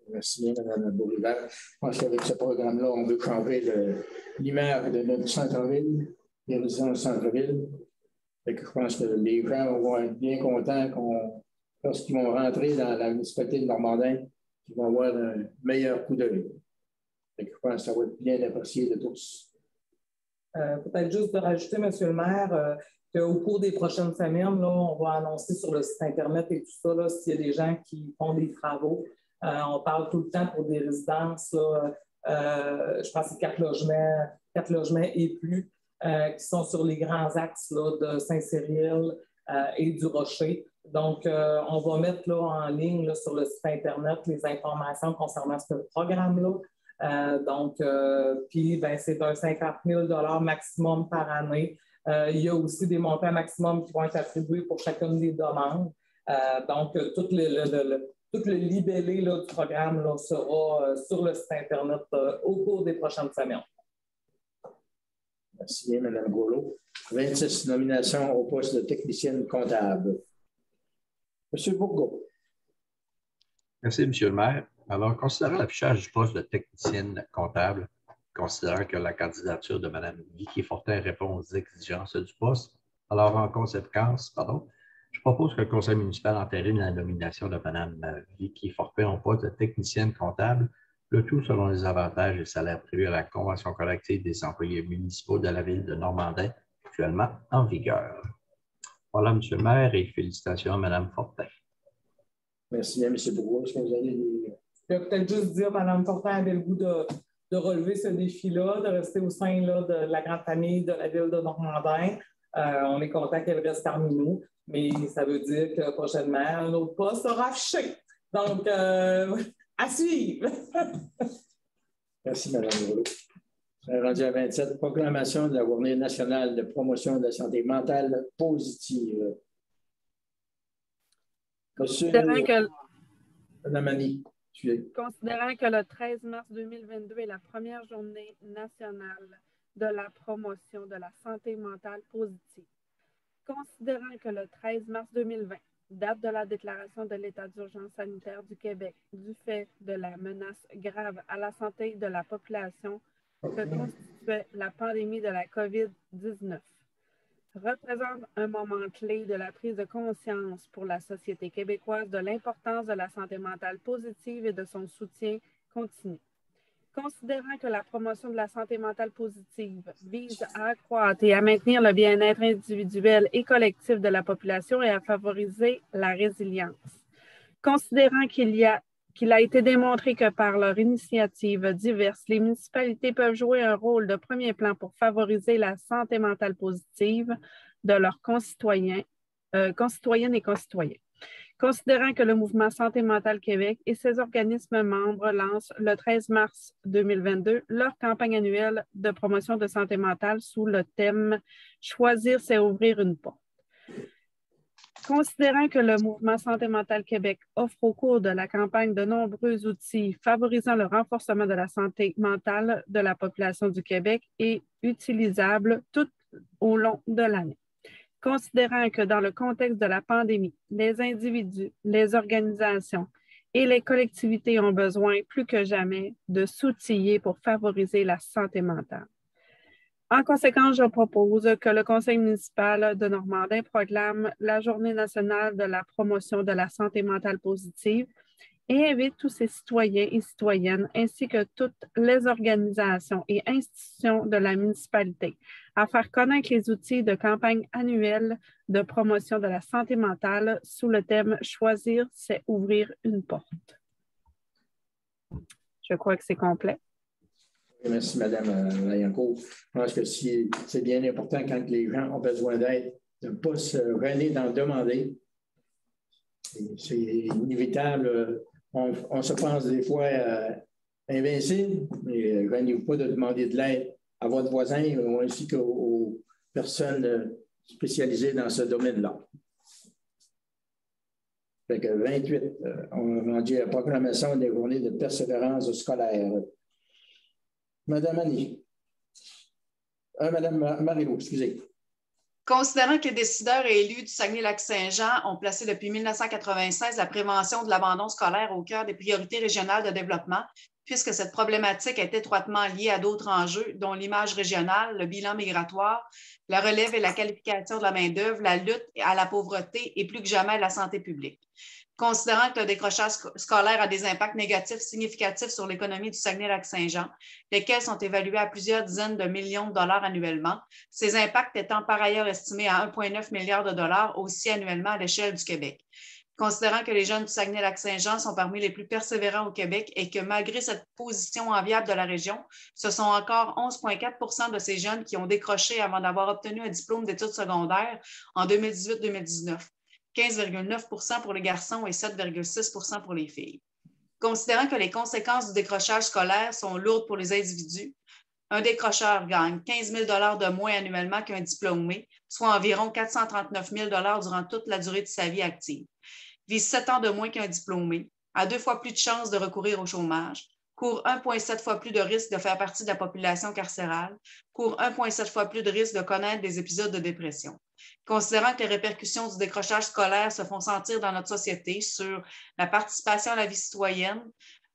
Merci bien, Mme Beauregard. Je pense qu'avec ce programme-là, on veut changer l'image de notre centre-ville, les résidents du centre-ville. Je pense que les gens vont être bien contents lorsqu'ils vont rentrer dans la municipalité de Normandin, qu'ils vont avoir un meilleur coup d'œil. Je pense que ça va être bien apprécié de tous. Peut-être juste de rajouter, M. le maire, qu'au cours des prochaines semaines, là, on va annoncer sur le site Internet et tout ça, s'il y a des gens qui font des travaux. On parle tout le temps pour des résidences, là, je pense que c'est 4 logements et plus, qui sont sur les grands axes là, de Saint-Cyril et du Rocher. Donc, on va mettre là, en ligne là, sur le site Internet les informations concernant ce programme-là. Puis, ben, c'est un 50 000 $ maximum par année. Il y a aussi des montants maximum qui vont être attribués pour chacune des demandes. Donc, tout le libellé là, du programme là, sera sur le site Internet au cours des prochaines semaines. Merci bien, Mme Groslo. 26 nominations au poste de technicienne comptable. M. Bourgault. Merci, M. le maire. Alors, considérant l'affichage du poste de technicienne comptable, considérant que la candidature de Mme Vicky Fortin répond aux exigences du poste, alors en conséquence, je propose que le conseil municipal entérine la nomination de Mme Vicky Fortin au poste de technicienne comptable, le tout selon les avantages et salaires prévus à la convention collective des employés municipaux de la ville de Normandin, actuellement en vigueur. Voilà, M. le maire, et félicitations à Mme Fortin. Merci bien, M. Bourgault. Est-ce que vous allez Je vais peut-être juste dire que Mme Fortin avait le goût de relever ce défi-là, de rester au sein là, de la grande famille de la ville de Normandin. On est content qu'elle reste parmi nous, mais ça veut dire que prochainement, un autre poste sera affiché. Donc, à suivre. Merci, Mme Rouleau. On est rendu à 27. Proclamation de la Journée nationale de promotion de la santé mentale positive. Mme Annie, considérant que le 13 mars 2022 est la première journée nationale de la promotion de la santé mentale positive. Considérant que le 13 mars 2020, date de la déclaration de l'état d'urgence sanitaire du Québec du fait de la menace grave à la santé de la population que constituait la pandémie de la COVID-19, représente un moment clé de la prise de conscience pour la société québécoise de l'importance de la santé mentale positive et de son soutien continu. Considérant que la promotion de la santé mentale positive vise à accroître et à maintenir le bien-être individuel et collectif de la population et à favoriser la résilience. Considérant qu'il a été démontré que par leurs initiatives diverses, les municipalités peuvent jouer un rôle de premier plan pour favoriser la santé mentale positive de leurs concitoyennes et concitoyens. Considérant que le mouvement Santé mentale Québec et ses organismes membres lancent le 13 mars 2022 leur campagne annuelle de promotion de santé mentale sous le thème « Choisir, c'est ouvrir une porte ». Considérant que le mouvement Santé mentale Québec offre au cours de la campagne de nombreux outils favorisant le renforcement de la santé mentale de la population du Québec et utilisables tout au long de l'année. Considérant que dans le contexte de la pandémie, les individus, les organisations et les collectivités ont besoin plus que jamais de s'outiller pour favoriser la santé mentale. En conséquence, je propose que le Conseil municipal de Normandin proclame la Journée nationale de la promotion de la santé mentale positive et invite tous ses citoyens et citoyennes ainsi que toutes les organisations et institutions de la municipalité à faire connaître les outils de campagne annuelle de promotion de la santé mentale sous le thème « Choisir, c'est ouvrir une porte ». Je crois que c'est complet. Merci, Mme Vaillancourt. Je pense que c'est bien important quand les gens ont besoin d'aide, de ne pas se renier d'en demander. C'est inévitable. On se pense des fois invincible, mais reniez-vous pas de demander de l'aide à votre voisin ainsi qu'aux personnes spécialisées dans ce domaine-là. Fait que 28, on a rendu à la proclamation des journées de persévérance scolaire. Madame Annie. Madame Marie-Lou, excusez. Considérant que les décideurs et élus du Saguenay-Lac-Saint-Jean ont placé depuis 1996 la prévention de l'abandon scolaire au cœur des priorités régionales de développement, puisque cette problématique est étroitement liée à d'autres enjeux, dont l'image régionale, le bilan migratoire, la relève et la qualification de la main-d'œuvre, la lutte à la pauvreté et plus que jamais la santé publique. Considérant que le décrochage scolaire a des impacts négatifs significatifs sur l'économie du Saguenay-Lac-Saint-Jean, lesquels sont évalués à plusieurs dizaines de millions de dollars annuellement, ces impacts étant par ailleurs estimés à 1,9 milliard de dollars aussi annuellement à l'échelle du Québec. Considérant que les jeunes du Saguenay-Lac-Saint-Jean sont parmi les plus persévérants au Québec et que malgré cette position enviable de la région, ce sont encore 11,4 % de ces jeunes qui ont décroché avant d'avoir obtenu un diplôme d'études secondaires en 2018-2019. 15,9 % pour les garçons et 7,6 % pour les filles. Considérant que les conséquences du décrochage scolaire sont lourdes pour les individus, un décrocheur gagne 15 000 $ de moins annuellement qu'un diplômé, soit environ 439 000 $ durant toute la durée de sa vie active, vise 7 ans de moins qu'un diplômé, a 2 fois plus de chances de recourir au chômage, court 1,7 fois plus de risques de faire partie de la population carcérale, court 1,7 fois plus de risques de connaître des épisodes de dépression. Considérant que les répercussions du décrochage scolaire se font sentir dans notre société sur la participation à la vie citoyenne,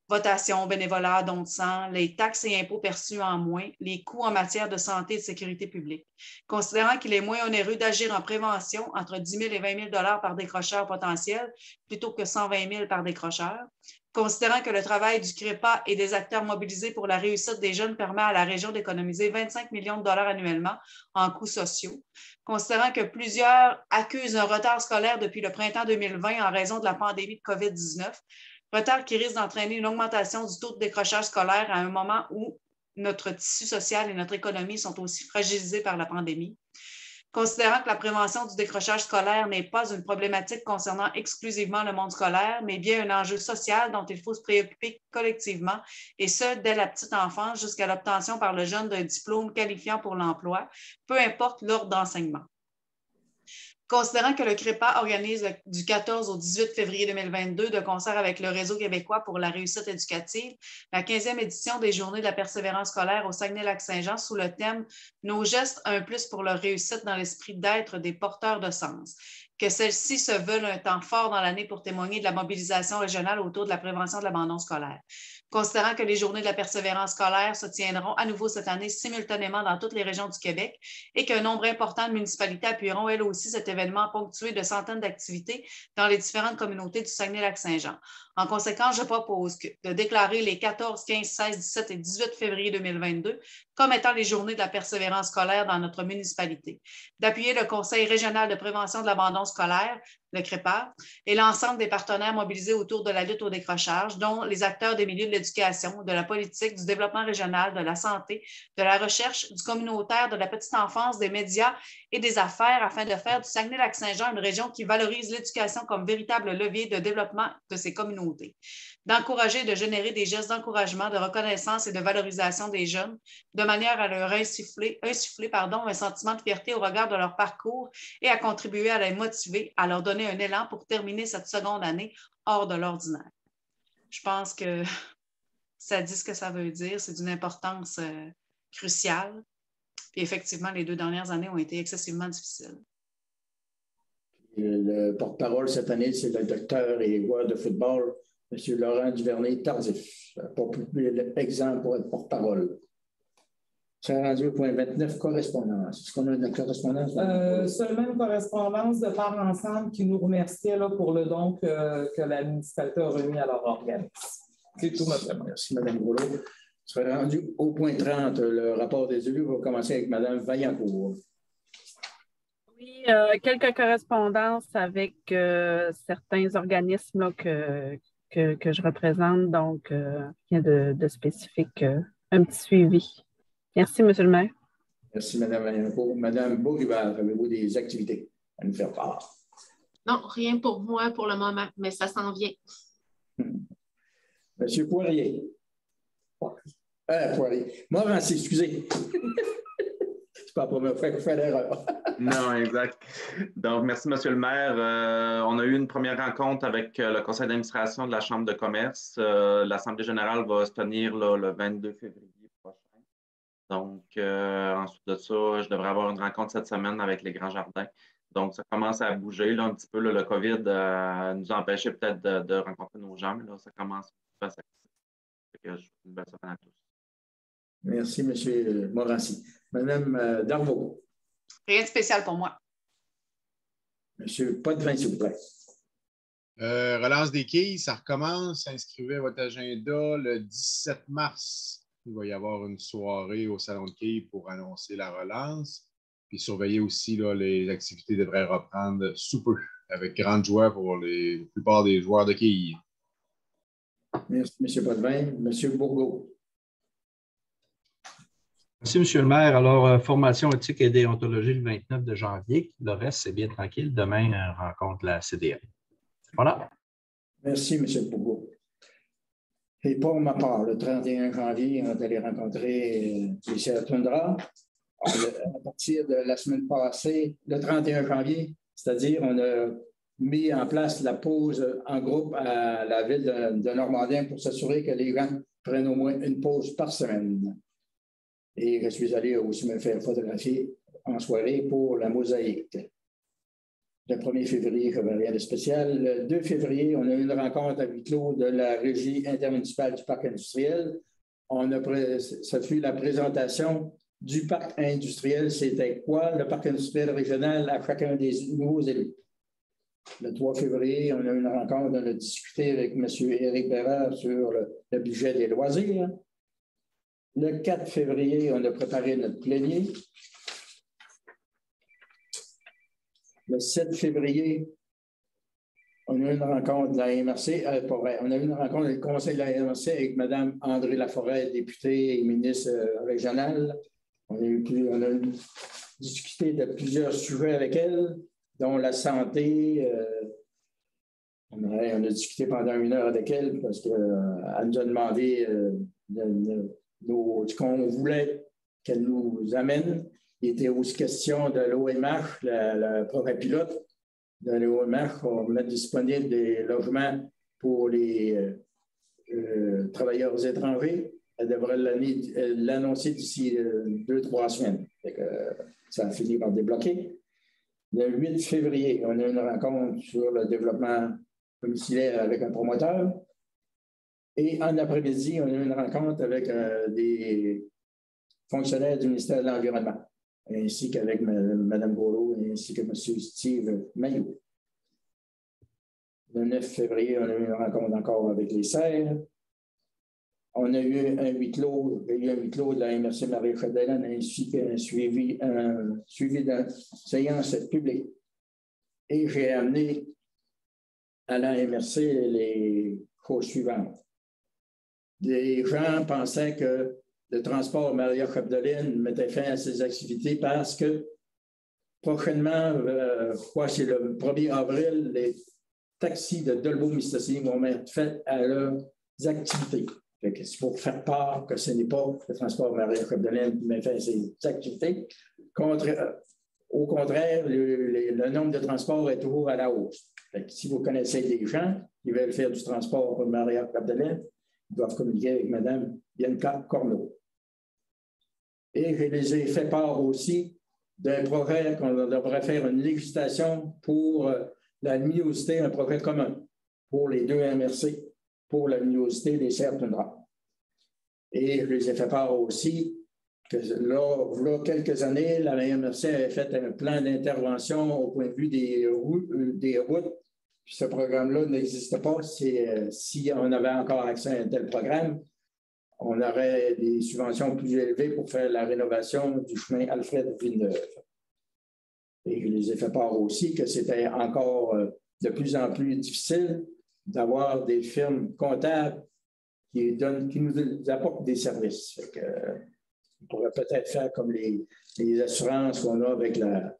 votation, bénévolat, don de sang, les taxes et impôts perçus en moins, les coûts en matière de santé et de sécurité publique. Considérant qu'il est moins onéreux d'agir en prévention entre 10 000 et 20 000 $ par décrocheur potentiel plutôt que 120 000 par décrocheur. Considérant que le travail du CREPA et des acteurs mobilisés pour la réussite des jeunes permet à la région d'économiser 25 millions de $ annuellement en coûts sociaux. Considérant que plusieurs accusent un retard scolaire depuis le printemps 2020 en raison de la pandémie de COVID-19, retard qui risque d'entraîner une augmentation du taux de décrochage scolaire à un moment où notre tissu social et notre économie sont aussi fragilisés par la pandémie. Considérant que la prévention du décrochage scolaire n'est pas une problématique concernant exclusivement le monde scolaire, mais bien un enjeu social dont il faut se préoccuper collectivement, et ce, dès la petite enfance jusqu'à l'obtention par le jeune d'un diplôme qualifiant pour l'emploi, peu importe l'ordre d'enseignement. Considérant que le CREPA organise du 14 au 18 février 2022, de concert avec le Réseau québécois pour la réussite éducative, la 15e édition des Journées de la persévérance scolaire au Saguenay-Lac-Saint-Jean sous le thème « Nos gestes, un plus pour leur réussite dans l'esprit d'être des porteurs de sens ». Que celles-ci se veulent un temps fort dans l'année pour témoigner de la mobilisation régionale autour de la prévention de l'abandon scolaire. Considérant que les Journées de la persévérance scolaire se tiendront à nouveau cette année simultanément dans toutes les régions du Québec et qu'un nombre important de municipalités appuieront elles aussi cet événement ponctué de centaines d'activités dans les différentes communautés du Saguenay-Lac-Saint-Jean. En conséquence, je propose de déclarer les 14, 15, 16, 17 et 18 février 2022 comme étant les Journées de la persévérance scolaire dans notre municipalité, d'appuyer le Conseil régional de prévention de l'abandon scolaire, le CREPA, et l'ensemble des partenaires mobilisés autour de la lutte au décrochage, dont les acteurs des milieux de l'éducation, de la politique, du développement régional, de la santé, de la recherche, du communautaire, de la petite enfance, des médias et des affaires, afin de faire du Saguenay-Lac-Saint-Jean une région qui valorise l'éducation comme véritable levier de développement de ses communautés, d'encourager et de générer des gestes d'encouragement, de reconnaissance et de valorisation des jeunes, de manière à leur insuffler un sentiment de fierté au regard de leur parcours et à contribuer à les motiver, à leur donner un élan pour terminer cette seconde année hors de l'ordinaire. Je pense que ça dit ce que ça veut dire. C'est d'une importance cruciale. Puis effectivement, les 2 dernières années ont été excessivement difficiles. Le porte-parole cette année, c'est le docteur et joueur de football, M. Laurent Duvernay-Tardif. Pas plus exemple pour être porte-parole. C'est rendu au point 29, correspondance. Est-ce qu'on a une correspondance? Seulement une correspondance de part ensemble qui nous remerciait là, pour le don que la municipalité a remis à leur organisme. C'est tout, madame. Merci, Mme Rouleau. On sera rendu au point 30. Le rapport des élus va commencer avec Mme Vaillancourt. Oui, quelques correspondances avec certains organismes là, que je représente, donc rien de spécifique, un petit suivi. Merci, M. le maire. Merci, Mme Vaillancourt. Mme Beaurivard, avez-vous des activités à nous faire part? Non, rien pour moi pour le moment, mais ça s'en vient. M. Poirier. Poirier. Morancy, excusez. C'est pas la première fois que je fais l'erreur. Non, exact. Donc, merci, M. le maire. On a eu une première rencontre avec le conseil d'administration de la Chambre de commerce. L'Assemblée générale va se tenir là, le 22 février prochain. Donc, ensuite de ça, je devrais avoir une rencontre cette semaine avec les Grands Jardins. Donc, ça commence à bouger là, un petit peu. Là, le COVID nous a empêché peut-être de rencontrer nos gens, mais là, ça commence à s'activer. Je vous souhaite une belle semaine à tous. Merci, M. Morancy. Mme Darvaux. Rien de spécial pour moi. M. Potvin, s'il vous plaît. Relance des quilles, ça recommence. Inscrivez votre agenda le 17 mars. Il va y avoir une soirée au Salon de quilles pour annoncer la relance. Puis surveillez aussi, là, les activités devraient reprendre sous peu, avec grande joie pour la plupart des joueurs de quilles. Merci, M. Potvin. M. Bourgault. Merci, M. le maire. Alors, formation éthique et déontologie le 29 de janvier. Le reste, c'est bien tranquille. Demain, on rencontre la CDL. Voilà. Merci, M. Bourgault. Et pour ma part, le 31 janvier, on est allé rencontrer Michel Tundra. À partir de la semaine passée, le 31 janvier, c'est-à-dire on a mis en place la pause en groupe à la ville de Normandin pour s'assurer que les gens prennent au moins une pause par semaine. Et je suis allé aussi me faire photographier en soirée pour la mosaïque. Le 1er février, je n'avais rien de spécial. Le 2 février, on a eu une rencontre à huis clos de la Régie intermunicipale du parc industriel. Ça fut la présentation du parc industriel. C'était quoi le parc industriel régional à chacun des nouveaux élus. Le 3 février, on a eu une rencontre, on a discuté avec M. Éric Bérard sur le budget des loisirs. Le 4 février, on a préparé notre plénier. Le 7 février, on a eu une rencontre de la MRC. On a eu une rencontre du conseil de la MRC avec Mme André Laforêt, députée et ministre régionale. On a eu discuté de plusieurs sujets avec elle, dont la santé. On a discuté pendant 1 heure avec elle parce qu'elle nous a demandé ce qu'on voulait qu'elle nous amène. Il était aussi question de l'OMH, le programme pilote de l'OMH. On met disponible des logements pour les travailleurs étrangers. Elle devrait l'annoncer d'ici 2-3 semaines. Ça a fini par débloquer. Le 8 février, on a une rencontre sur le développement domiciliaire avec un promoteur. Et en après-midi, on a une rencontre avec des fonctionnaires du ministère de l'Environnement, ainsi qu'avec Mme Golo, ainsi que M. Steve Maillot. Le 9 février, on a eu une rencontre encore avec les serres. On a eu un huis clos, de la MRC Marie-Chapdelaine, ainsi qu'un suivi de séance publique. Et j'ai amené à la MRC les choses suivantes. Les gens pensaient que le transport Maria-Chapdelaine mettait fin à ses activités parce que prochainement, je crois que c'est le 1er avril, les taxis de Dolbeau-Mistassini vont mettre fin à leurs activités. C'est pour faire part que ce n'est pas le transport Maria-Chapdelaine qui met fin à ses activités. Au contraire, le nombre de transports est toujours à la hausse. Si vous connaissez des gens qui veulent faire du transport pour Maria-Chapdelaine, ils doivent communiquer avec Mme Bianca Corneau. Et je les ai fait part aussi d'un projet qu'on devrait faire une législation pour la luminosité, un projet commun pour les 2 MRC, pour la luminosité des serres toundra. Et je les ai fait part aussi que là, quelques années, la MRC avait fait un plan d'intervention au point de vue des routes. Puis ce programme-là n'existe pas. Si on avait encore accès à un tel programme, on aurait des subventions plus élevées pour faire la rénovation du chemin Alfred Villeneuve. Et je les ai fait part aussi que c'était encore de plus en plus difficile d'avoir des firmes comptables qui nous apportent des services. On pourrait peut-être faire comme les assurances qu'on a avec la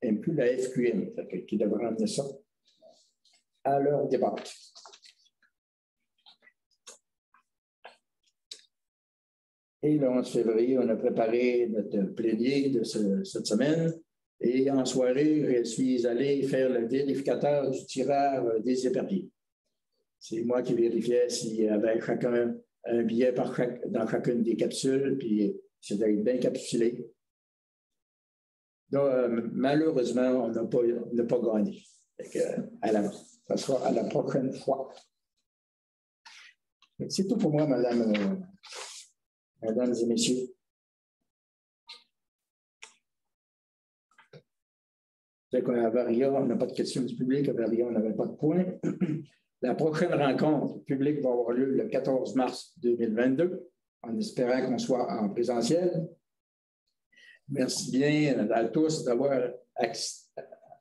FQM, qui devrait amener ça à leur débat. Et le 11 février, on a préparé notre plénier de cette semaine. Et en soirée, je suis allé faire le vérificateur du tirage des éperviers. C'est moi qui vérifiais s'il y avait chacun un billet dans chacune des capsules, puis c'était bien capsulé. Donc, malheureusement, on n'a pas gagné. Ça sera à la prochaine fois. C'est tout pour moi, mesdames et messieurs. À Varia, on n'a pas de questions du public. À Varia, on n'avait pas de point. La prochaine rencontre publique va avoir lieu le 14 mars 2022, en espérant qu'on soit en présentiel. Merci bien à tous d'avoir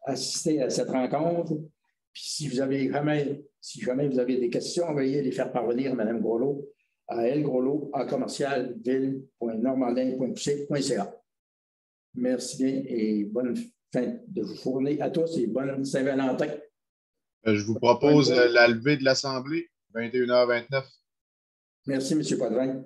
assisté à cette rencontre. Puis si jamais vous avez des questions, veuillez les faire parvenir à Mme Groslo à lgroslo@ville.normandin.qc.ca. Merci bien et bonne fin de journée à tous et bonne Saint-Valentin. Je vous propose la levée de l'Assemblée, 21h29. Merci, M. Potvin.